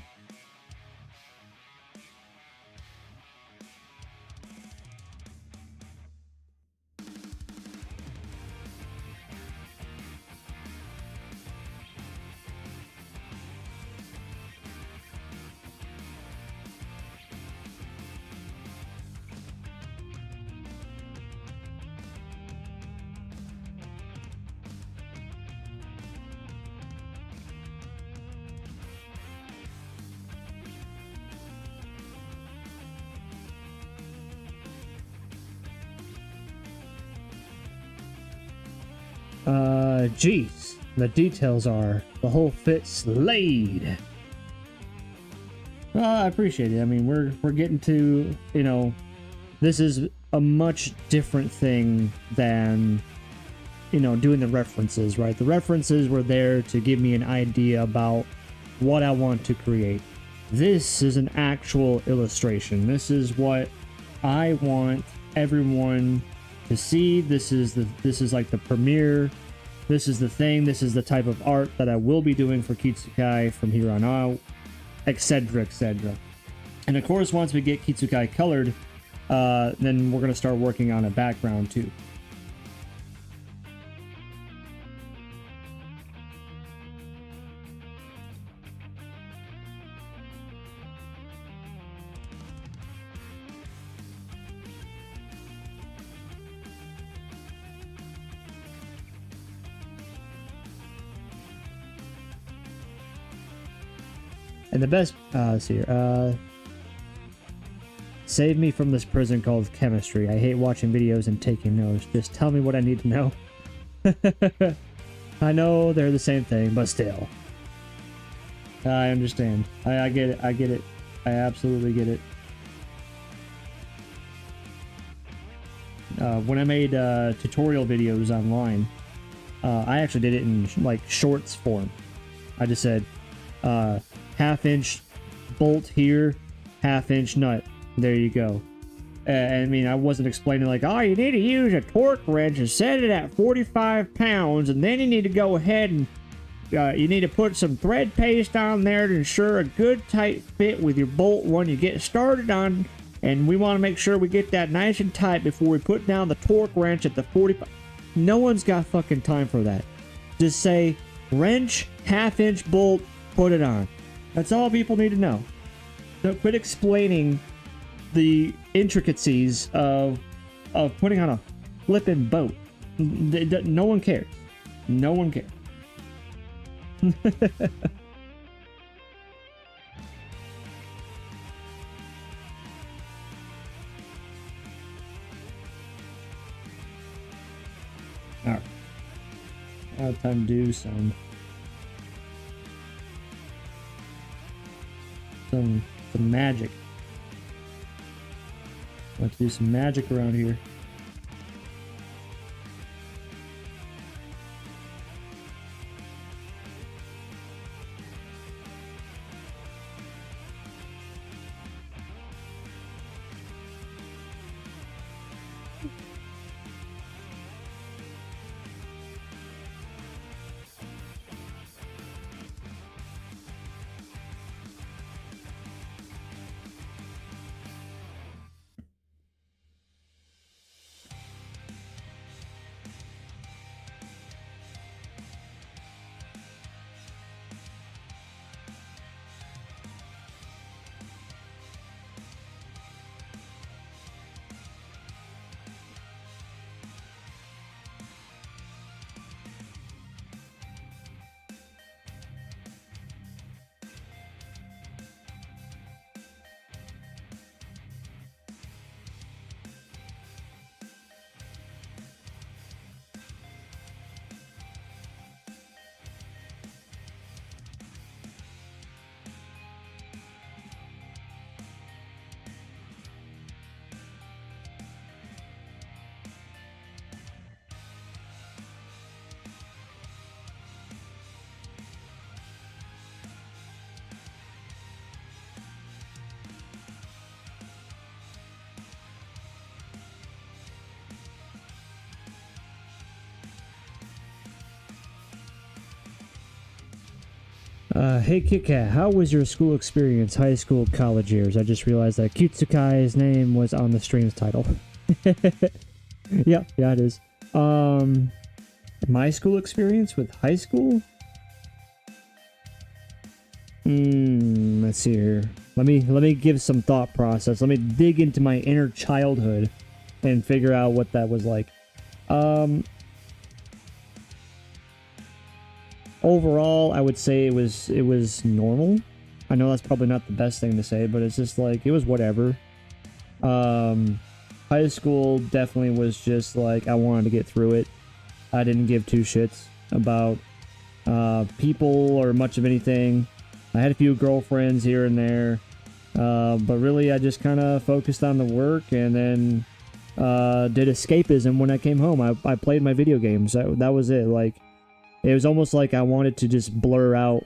geez, the details are the whole fit slayed. Well, I appreciate it. I mean, we're getting to, you know, this is a much different thing than, you know, doing the references, right? The references were there to give me an idea about what I want to create. This is an actual illustration. This is what I want everyone to see. This is like the premiere. This is the thing. This is the type of art that I will be doing for Kitsukai from here on out, etc., etc. And of course, once we get Kitsukai colored, then we're gonna start working on a background too. And the best, let's see here, save me from this prison called chemistry. I hate watching videos and taking notes. Just tell me what I need to know. I know they're the same thing, but still. I understand. I get it. I get it. I absolutely get it. When I made tutorial videos online, I actually did it in like shorts form. I just said, half-inch bolt here, half-inch nut. There you go. I mean, I wasn't explaining like, oh, you need to use a torque wrench and set it at 45 pounds, and then you need to go ahead and you need to put some thread paste on there to ensure a good tight fit with your bolt when you get started on. And we want to make sure we get that nice and tight before we put down the torque wrench at the 45. No one's got fucking time for that. Just say, wrench, half-inch bolt, put it on. That's all people need to know. Don't quit explaining the intricacies of putting on a flippin' boat. No one cares. No one cares. Alright. Now time to do some magic. Let's do some magic around here. Hey KitKat, how was your school experience, high school, college years? I just realized that Kitsukai's name was on the stream's title. Yeah, it is. My school experience with high school? Let's see here. Let me give some thought process. Let me dig into my inner childhood and figure out what that was like. Overall, I would say it was normal. I know that's probably not the best thing to say, but it's just like, it was whatever. High school definitely was just like, I wanted to get through it. I didn't give two shits about people or much of anything. I had a few girlfriends here and there, but really I just kind of focused on the work and then did escapism when I came home. I played my video games. That was it. Like, it was almost like I wanted to just blur out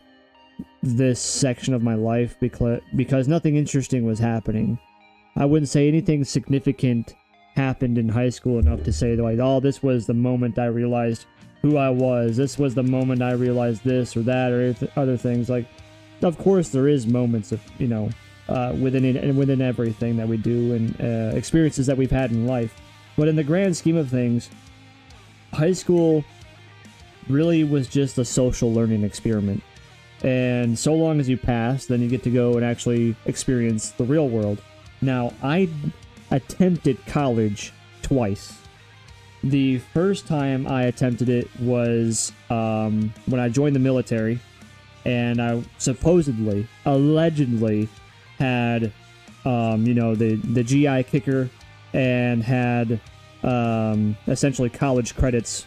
this section of my life because nothing interesting was happening. I wouldn't say anything significant happened in high school enough to say, like, oh, this was the moment I realized who I was. This was the moment I realized this or that or other things. Like, of course, there is moments of, within everything that we do and experiences that we've had in life. But in the grand scheme of things, high school really was just a social learning experiment. And so long as you pass, then you get to go and actually experience the real world. Now, I attempted college twice. The first time I attempted it was when I joined the military, and I allegedly had, the GI kicker and had essentially college credits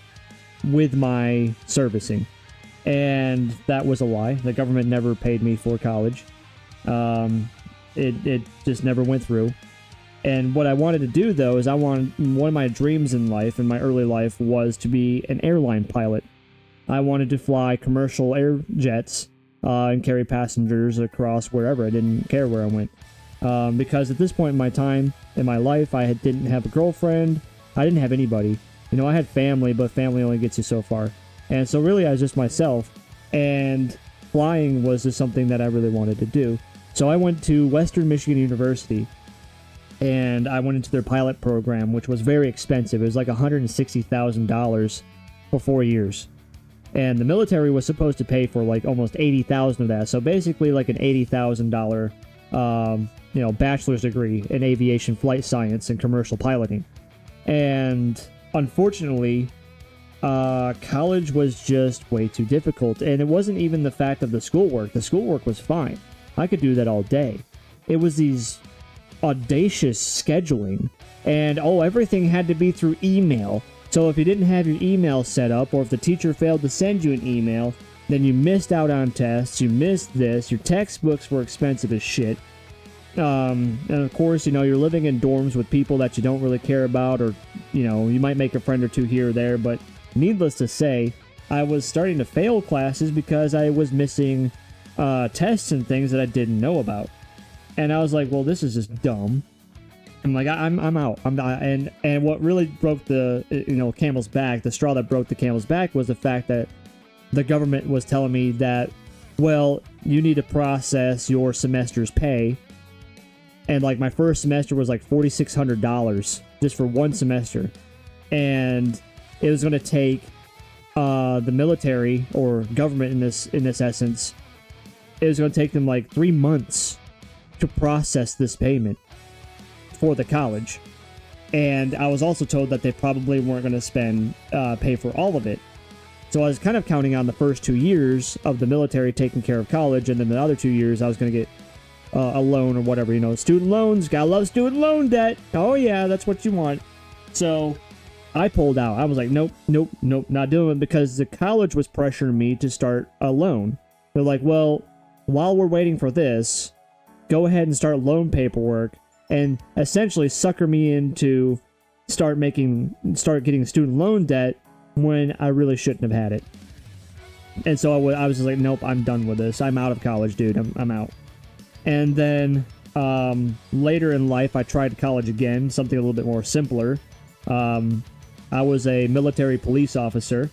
with my servicing. And that was a lie. The government never paid me for college. It just never went through. And what I wanted to do, though, is one of my dreams in life, in my early life, was to be an airline pilot. I wanted to fly commercial air jets and carry passengers across wherever. I didn't care where I went. Because at this point in my time, in my life, I didn't have a girlfriend. I didn't have anybody. I had family, but family only gets you so far. And so really I was just myself, and flying was just something that I really wanted to do. So I went to Western Michigan University, and I went into their pilot program, which was very expensive. It was like $160,000 for 4 years. And the military was supposed to pay for like almost $80,000 of that. So basically like an $80,000 bachelor's degree in aviation flight science and commercial piloting. And unfortunately, college was just way too difficult. And it wasn't even the fact of the schoolwork. The schoolwork was fine. I could do that all day. It was these audacious scheduling, and everything had to be through email. So if you didn't have your email set up, or if the teacher failed to send you an email, then you missed out on tests, you missed this, your textbooks were expensive as shit. And of course, you're living in dorms with people that you don't really care about, or, you might make a friend or two here or there, but needless to say, I was starting to fail classes because I was missing tests and things that I didn't know about. And I was like, well, this is just dumb. I'm like, I'm out. I'm not. And what really broke the camel's back, the straw that broke the camel's back, was the fact that the government was telling me that, well, you need to process your semester's pay. And like my first semester was like $4,600 just for one semester. And it was going to take the military or government in this essence, it was going to take them like 3 months to process this payment for the college. And I was also told that they probably weren't going to pay for all of it. So I was kind of counting on the first 2 years of the military taking care of college, and then the other 2 years I was going to get a loan or whatever. Student loans, gotta love student loan debt. Oh yeah, that's what you want. So I pulled out. I was like, nope, not doing it, because the college was pressuring me to start a loan. They're like, well, while we're waiting for this, go ahead and start loan paperwork, and essentially sucker me into start getting student loan debt when I really shouldn't have had it. And so I was just like, nope, I'm done with this. I'm out of college, dude. I'm out. And then later in life, I tried college again, something a little bit more simpler. I was a military police officer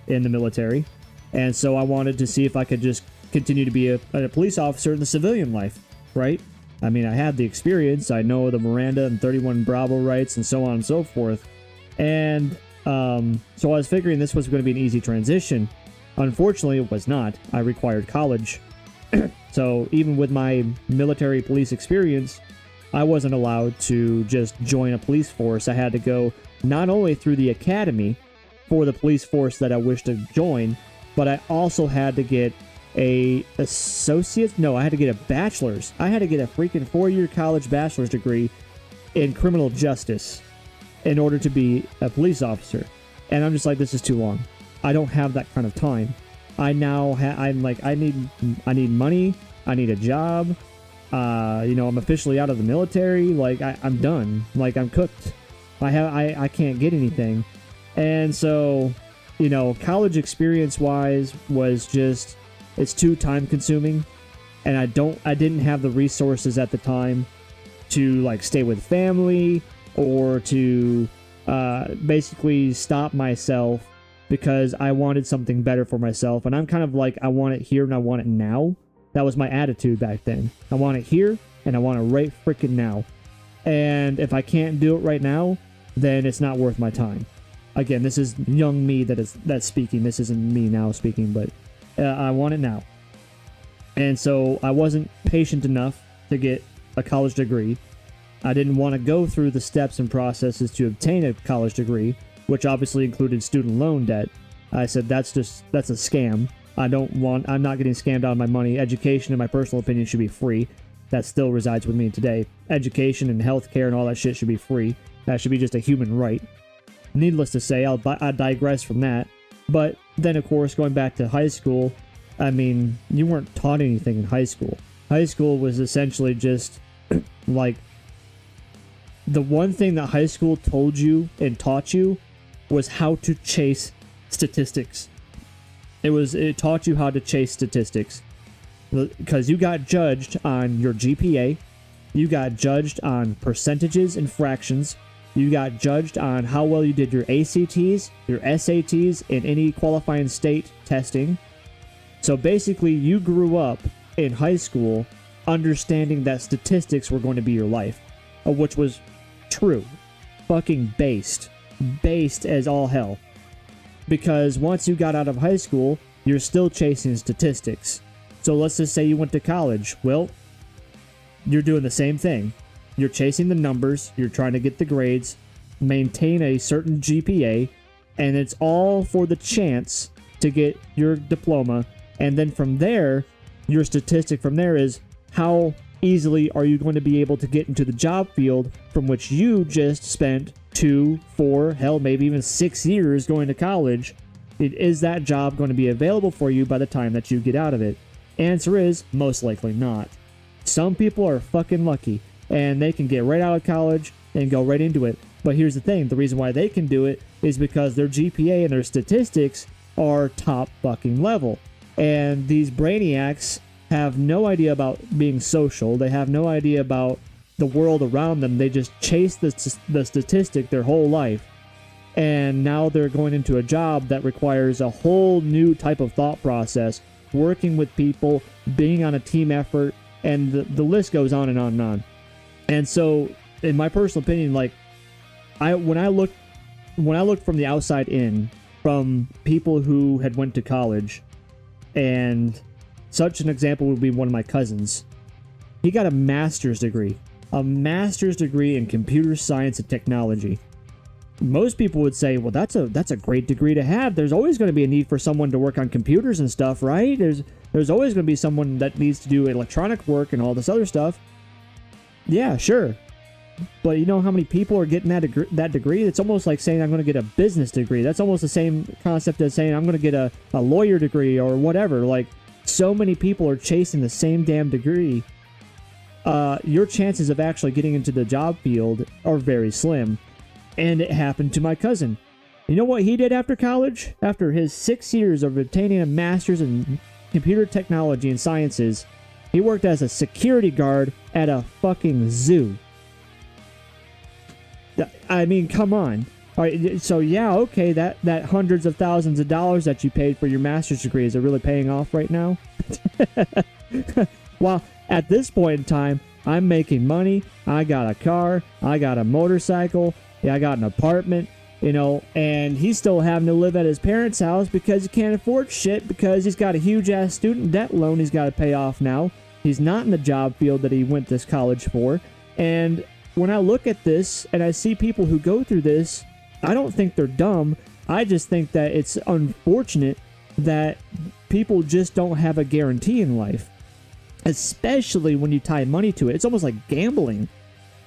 in the military, and so I wanted to see if I could just continue to be a police officer in the civilian life, right? I mean, I had the experience. I know the Miranda and 31 Bravo rights and so on and so forth. And so I was figuring this was going to be an easy transition. Unfortunately, it was not. I required college. So even with my military police experience, I wasn't allowed to just join a police force. I had to go not only through the academy for the police force that I wished to join, but I also had to get I had to get a bachelor's. I had to get a freaking 4-year college bachelor's degree in criminal justice in order to be a police officer. And I'm just like, this is too long. I don't have that kind of time. I need money. I need a job. I'm officially out of the military. Like, I'm done. Like, I'm cooked. I can't get anything. And so, college experience wise was just, it's too time consuming. And I didn't have the resources at the time to like stay with family or to basically stop myself because I wanted something better for myself. And I'm kind of like, I want it here and I want it now. That was my attitude back then. I want it here and I want it right freaking now. And if I can't do it right now, then it's not worth my time. Again, this is young me that's speaking. This isn't me now speaking, but I want it now. And so I wasn't patient enough to get a college degree. I didn't want to go through the steps and processes to obtain a college degree, which obviously included student loan debt. I said, that's a scam. I'm not getting scammed out of my money. Education, in my personal opinion, should be free. That still resides with me today. Education and healthcare and all that shit should be free. That should be just a human right. Needless to say, I'll digress from that. But then, of course, going back to high school, I mean, you weren't taught anything in high school. High school was essentially just like the one thing that high school told you and taught you was how to chase statistics. It taught you how to chase statistics because you got judged on your GPA, you got judged on percentages and fractions, you got judged on how well you did your ACTs, your SATs, and any qualifying state testing. So basically, you grew up in high school understanding that statistics were going to be your life, which was true. Fucking based as all hell. Because once you got out of high school, you're still chasing statistics. So let's just say you went to college. Well, you're doing the same thing. You're chasing the numbers, you're trying to get the grades, maintain a certain GPA, and it's all for the chance to get your diploma. And then from there, your statistic from there is how easily are you going to be able to get into the job field from which you just spent 2, 4, hell, maybe even 6 years going to college. Is that job going to be available for you by the time that you get out of it? Answer is most likely not. Some people are fucking lucky and they can get right out of college and go right into it. But here's the thing, the reason why they can do it is because their GPA and their statistics are top fucking level. And these brainiacs have no idea about being social. They have no idea about the world around them. They just chase the statistic their whole life. And now they're going into a job that requires a whole new type of thought process, working with people, being on a team effort, and the list goes on and on and on. And so, in my personal opinion, like, when I looked from the outside in, from people who had went to college, and such an example would be one of my cousins. He got a master's degree in computer science and technology. Most people would say, well, that's a great degree to have. There's always going to be a need for someone to work on computers and stuff, right? There's always going to be someone that needs to do electronic work and all this other stuff. Yeah, sure. But you know how many people are getting that degree? It's almost like saying I'm going to get a business degree. That's almost the same concept as saying I'm going to get a lawyer degree or whatever. Like, so many people are chasing the same damn degree. Your chances of actually getting into the job field are very slim. And it happened to my cousin. You know what he did after college? After his 6 years of obtaining a master's in computer technology and sciences, he worked as a security guard at a fucking zoo. I mean, come on. All right, so yeah, okay, that hundreds of thousands of dollars that you paid for your master's degree, is it really paying off right now? Well, at this point in time, I'm making money. I got a car. I got a motorcycle. Yeah, I got an apartment, you know, and he's still having to live at his parents' house because he can't afford shit because he's got a huge-ass student debt loan he's got to pay off now. He's not in the job field that he went to college for. And when I look at this and I see people who go through this, I don't think they're dumb. I just think that it's unfortunate that people just don't have a guarantee in life, especially when you tie money to it. It's almost like gambling.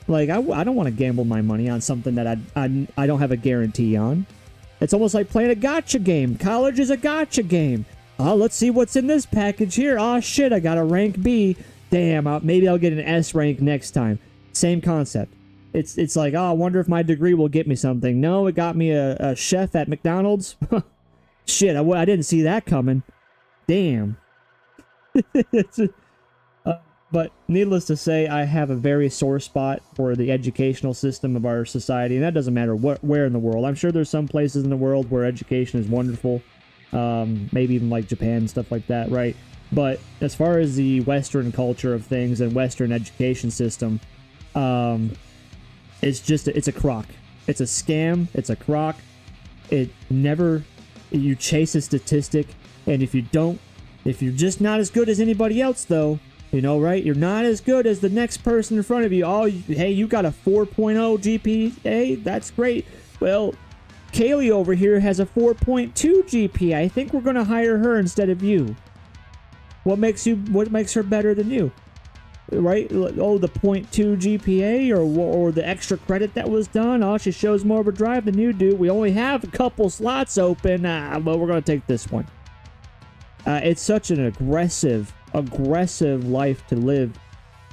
Like, I don't want to gamble my money on something that I don't have a guarantee on. It's almost like playing a gotcha game. College is a gotcha game. Oh, let's see what's in this package here. Oh, shit, I got a rank B. Damn, maybe I'll get an S rank next time. Same concept. It's like, oh, I wonder if my degree will get me something. No, it got me a chef at McDonald's. Shit, I didn't see that coming. Damn. But needless to say, I have a very sore spot for the educational system of our society, and that doesn't matter where in the world. I'm sure there's some places in the world where education is wonderful, maybe even like Japan, stuff like that, right? But as far as the Western culture of things and Western education system, it's a crock. It's a scam. It's a crock. You chase a statistic, and if you're just not as good as anybody else, though, you know, right? You're not as good as the next person in front of you. Oh, hey, you got a 4.0 GPA? That's great. Well, Kaylee over here has a 4.2 GPA. I think we're going to hire her instead of you. What makes her better than you? Right? Oh, the 0.2 GPA or the extra credit that was done. Oh, she shows more of a drive than you do. We only have a couple slots open. Well, we're going to take this one. It's such an aggressive life to live.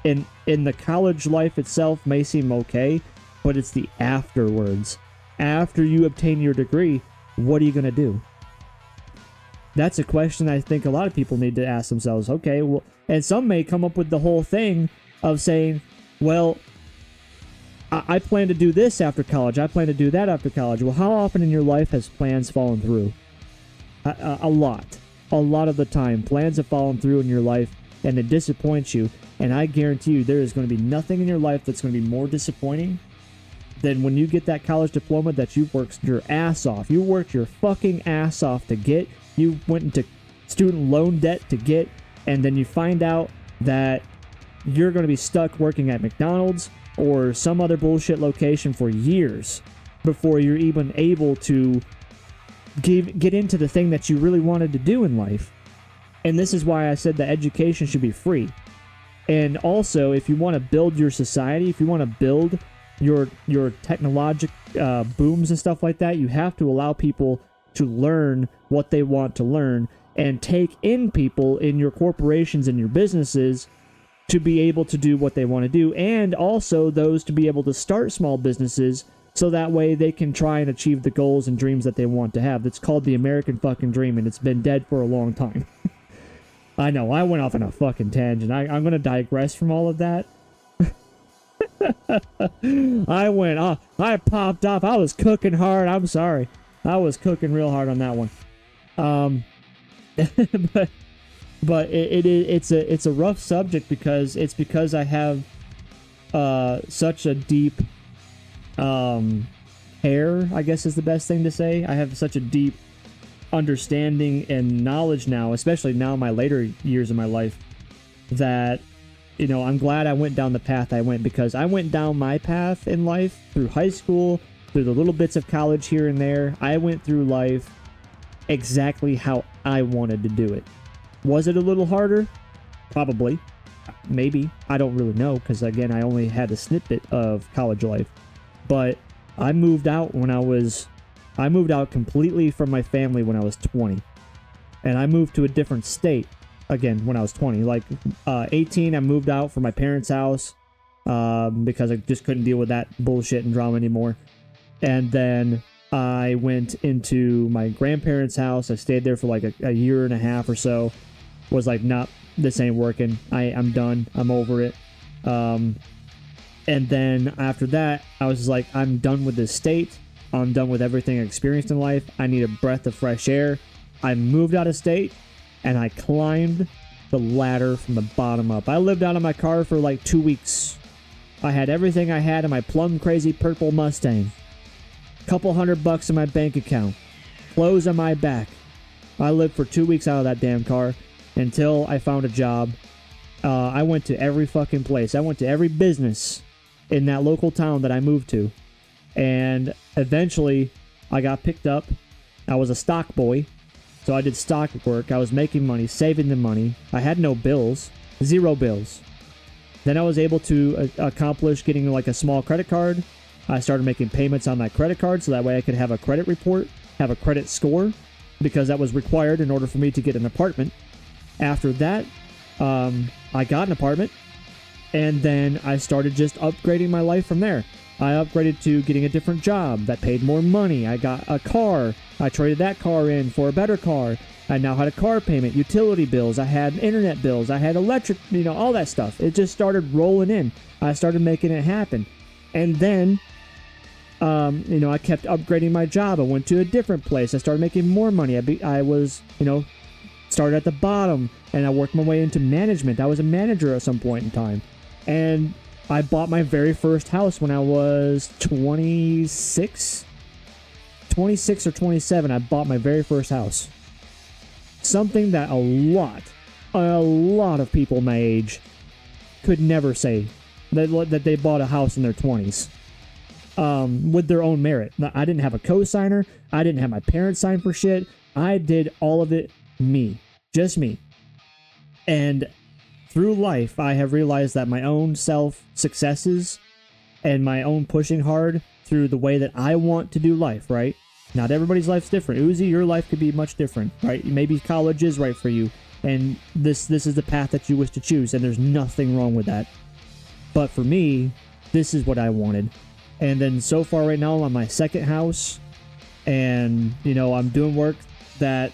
In the college life itself may seem okay, but it's the afterwards. After you obtain your degree, what are you going to do? That's a question I think a lot of people need to ask themselves. Okay, well, and some may come up with the whole thing of saying, well, I plan to do this after college. I plan to do that after college. Well, how often in your life has plans fallen through? A lot. A lot of the time, plans have fallen through in your life, and it disappoints you. And I guarantee you, there is going to be nothing in your life that's going to be more disappointing than when you get that college diploma that you worked your ass off. You worked your fucking ass off to get. You went into student loan debt to get, and then you find out that you're going to be stuck working at McDonald's or some other bullshit location for years before you're even able to get into the thing that you really wanted to do in life. And this is why I said that education should be free. And also, if you want to build your society, if you want to build your technologic booms and stuff like that, you have to allow people to learn what they want to learn and take in people in your corporations and your businesses to be able to do what they want to do, and also those to be able to start small businesses so that way they can try and achieve the goals and dreams that they want to have. It's called the American fucking dream, and it's been dead for a long time. I know, I went off on a fucking tangent. I'm going to digress from all of that. I popped off. I was cooking hard. I'm sorry. I was cooking real hard on that one. But it's a rough subject because I have such a deep care, I guess is the best thing to say. I have such a deep understanding and knowledge now, especially now in my later years of my life, that, you know, I'm glad I went down the path I went, because I went down my path in life through high school, through the little bits of college here and there. I went through life exactly how I wanted to do it. Was it a little harder? Probably. Maybe. I don't really know, because again, I only had a snippet of college life. But I moved out completely from my family when I was 20. And I moved to a different state, again, when I was 20. Like, 18, I moved out from my parents' house, because I just couldn't deal with that bullshit and drama anymore. And then I went into my grandparents' house. I stayed there for like a year and a half or so. Was like, nah, this ain't working. I'm done. I'm over it. And then after that, I was like, I'm done with this state. I'm done with everything I experienced in life. I need a breath of fresh air. I moved out of state, and I climbed the ladder from the bottom up. I lived out of my car for like 2 weeks. I had everything I had in my plum crazy purple Mustang. Couple $100 in my bank account. Clothes on my back. I lived for 2 weeks out of that damn car until I found a job. I went to every fucking place. I went to every business in that local town that I moved to. And eventually, I got picked up. I was a stock boy. So I did stock work. I was making money, saving the money. I had no bills. 0 bills. Then I was able to accomplish getting like a small credit card. I started making payments on that credit card so that way I could have a credit report, have a credit score, because that was required in order for me to get an apartment. After that, I got an apartment, and then I started just upgrading my life from there. I upgraded to getting a different job that paid more money. I got a car. I traded that car in for a better car. I now had a car payment, utility bills. I had internet bills. I had electric, all that stuff. It just started rolling in. I started making it happen. And then, I kept upgrading my job. I went to a different place. I started making more money. I was, started at the bottom, and I worked my way into management. I was a manager at some point in time. And I bought my very first house when I was 26 or 27. I bought my very first house. Something that a lot of people my age could never say, that they bought a house in their 20s with their own merit. I didn't have a co-signer. I didn't have my parents sign for shit. I did all of it me. Just me. And through life, I have realized that my own self-successes and my own pushing hard through the way that I want to do life, right? Not everybody's life's different. Uzi, your life could be much different, right? Maybe college is right for you, and this is the path that you wish to choose, and there's nothing wrong with that. But for me, this is what I wanted. And then so far right now, I'm on my second house, and, I'm doing work that,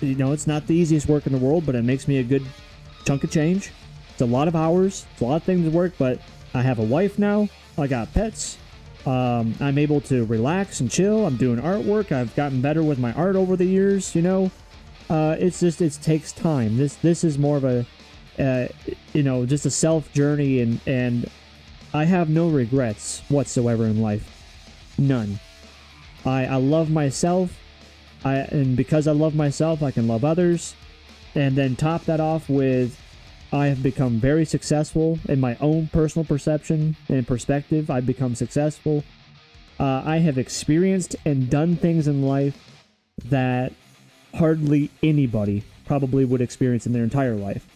it's not the easiest work in the world, but it makes me a good chunk of change. It's a lot of hours. It's a lot of things to work, but I have a wife now. I got pets. I'm able to relax and chill. I'm doing artwork. I've gotten better with my art over the years, It's just, it takes time. This is more of a, just a self journey, and I have no regrets whatsoever in life. None. I love myself. And because I love myself, I can love others. And then top that off with, I have become very successful in my own personal perception and perspective. I've become successful. I have experienced and done things in life that hardly anybody probably would experience in their entire life.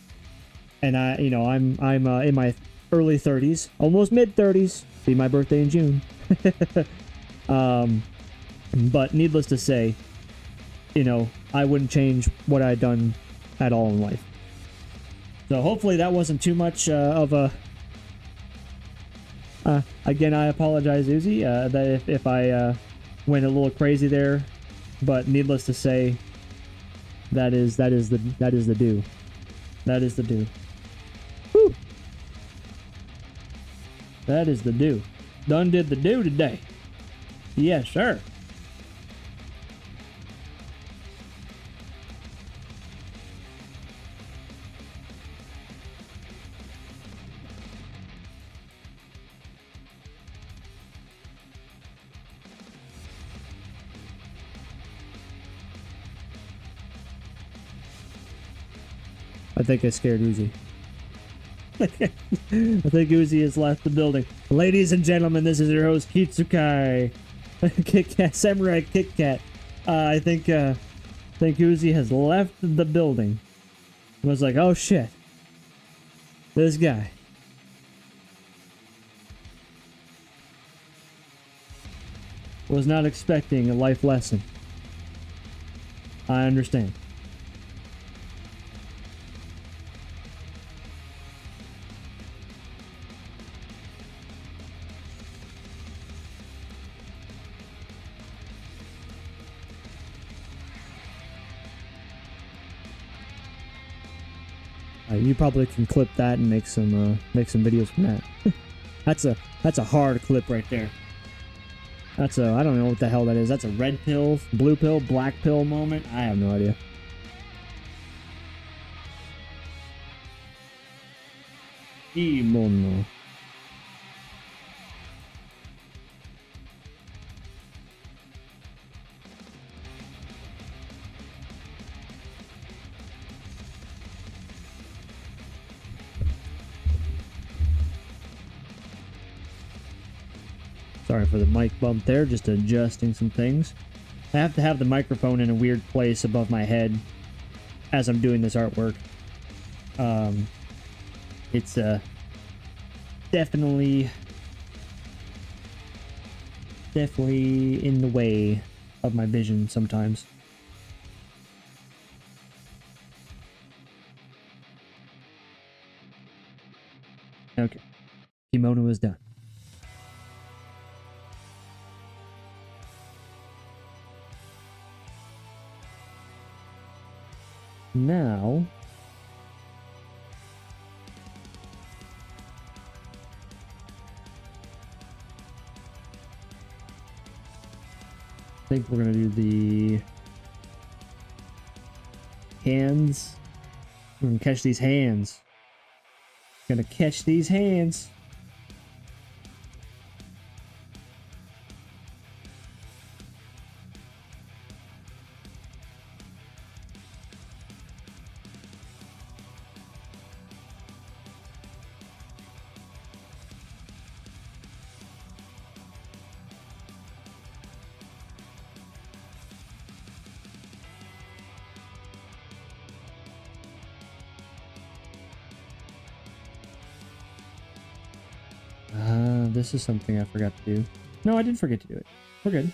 And I'm in my early 30s, almost mid 30s. Be my birthday in June. But needless to say, I wouldn't change what I'd done at all in life. So hopefully that wasn't too much of a... again, I apologize, Uzi, that if I went a little crazy there, but needless to say, that is the do. That is the do. Whew. That is the do. Done did the do today. Yes, sir. I think I scared Uzi. I think Uzi has left the building. Ladies and gentlemen, this is your host, Kitsukai. Kit Kat, Samurai Kit Kat. I think Uzi has left the building. I was like, oh shit. This guy. Was not expecting a life lesson. I understand. You probably can clip that and make some videos from that. That's a hard clip right there. I don't know what the hell that is. That's a red pill, blue pill, black pill moment. I have no idea. Imono. Sorry for the mic bump there, just adjusting some things. I have to have the microphone in a weird place above my head as I'm doing this artwork. It's definitely in the way of my vision sometimes. Okay. Kimono is done. Now, I think we're gonna do the hands. We're gonna catch these hands. Gonna catch these hands. This is something I forgot to do. No, I didn't forget to do it. We're good.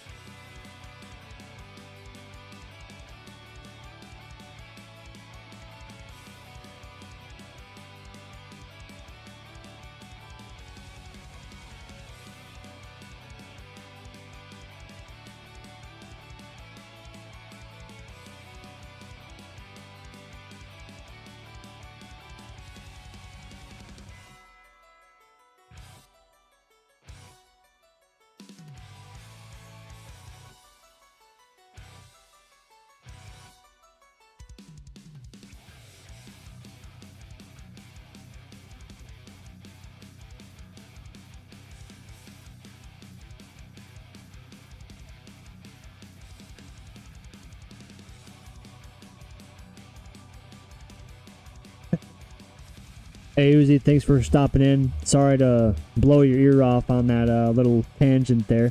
Hey Uzi, thanks for stopping in. Sorry to blow your ear off on that little tangent there.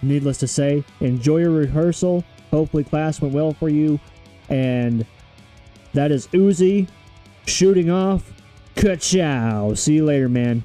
Needless to say, enjoy your rehearsal. Hopefully class went well for you. And that is Uzi shooting off. Ka-chow. See you later, man.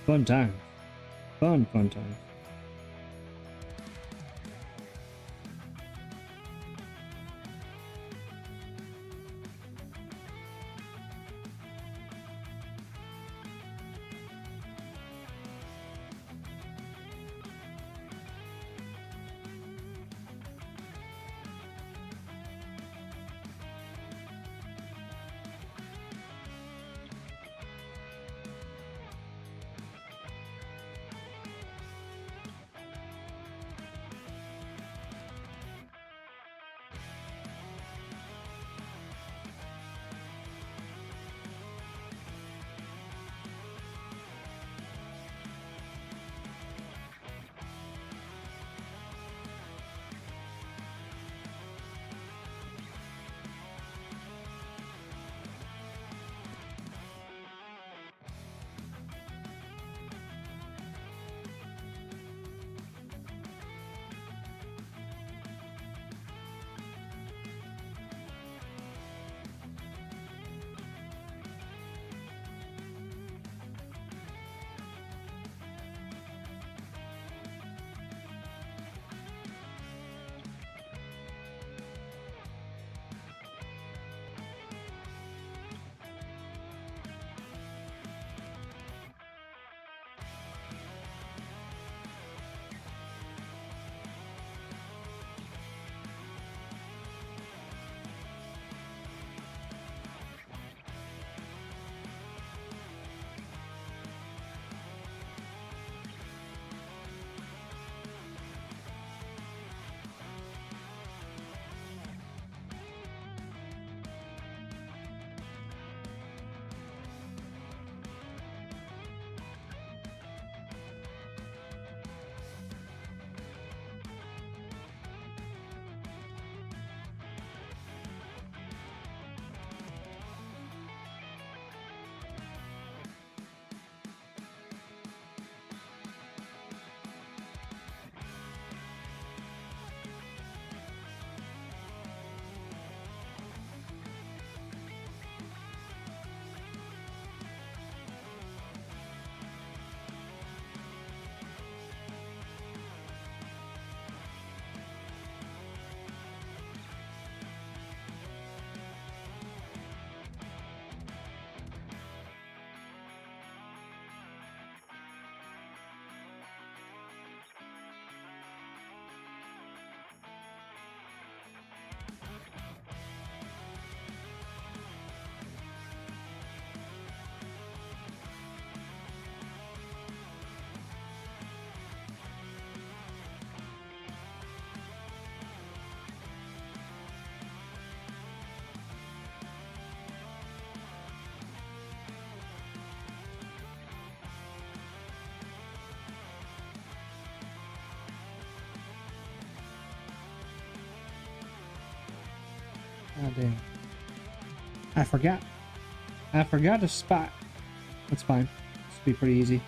Fun time. Fun time. damn. I forgot. I forgot a spot. That's fine. This will be pretty easy.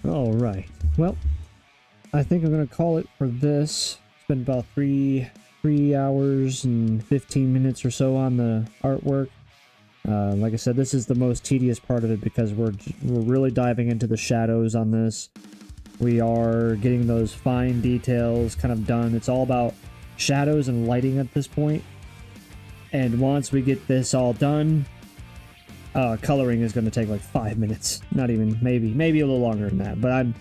All right. Well, I think I'm gonna call it for this. It's been about three hours and 15 minutes or so on the artwork. Like I said, this is the most tedious part of it because we're really diving into the shadows on this. We are getting those fine details kind of done. It's all about shadows and lighting at this point. And once we get this all done, coloring is going to take like 5 minutes. Not even, maybe a little longer than that. But I'm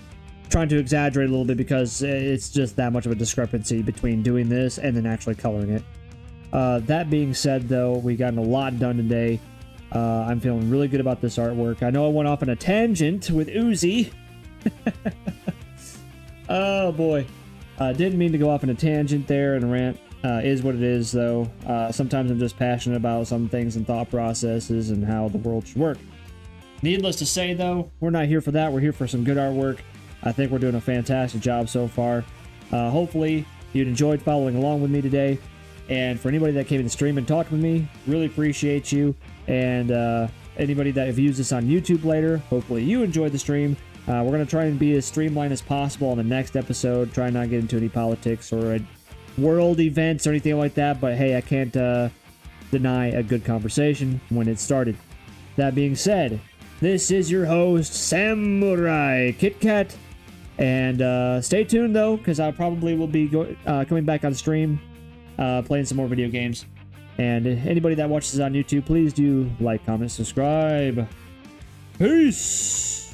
trying to exaggerate a little bit because it's just that much of a discrepancy between doing this and then actually coloring it. That being said, though, we got a lot done today. I'm feeling really good about this artwork. I know I went off on a tangent with Uzi. Oh boy. Didn't mean to go off on a tangent there and rant. Is what it is, though. Sometimes I'm just passionate about some things and thought processes and how the world should work. Needless to say, though, we're not here for that. We're here for some good artwork. I think we're doing a fantastic job so far. Hopefully, you'd enjoyed following along with me today. And for anybody that came in the stream and talked with me, really appreciate you. And anybody that views this on YouTube later, hopefully you enjoyed the stream. We're going to try and be as streamlined as possible on the next episode. Try not to get into any politics or world events or anything like that, but hey, I can't deny a good conversation when it started. That being said, this is your host, Samurai Kit Kat, and stay tuned though, because I probably will be coming back on stream, playing some more video games. And anybody that watches on YouTube, please do like, comment, subscribe. Peace!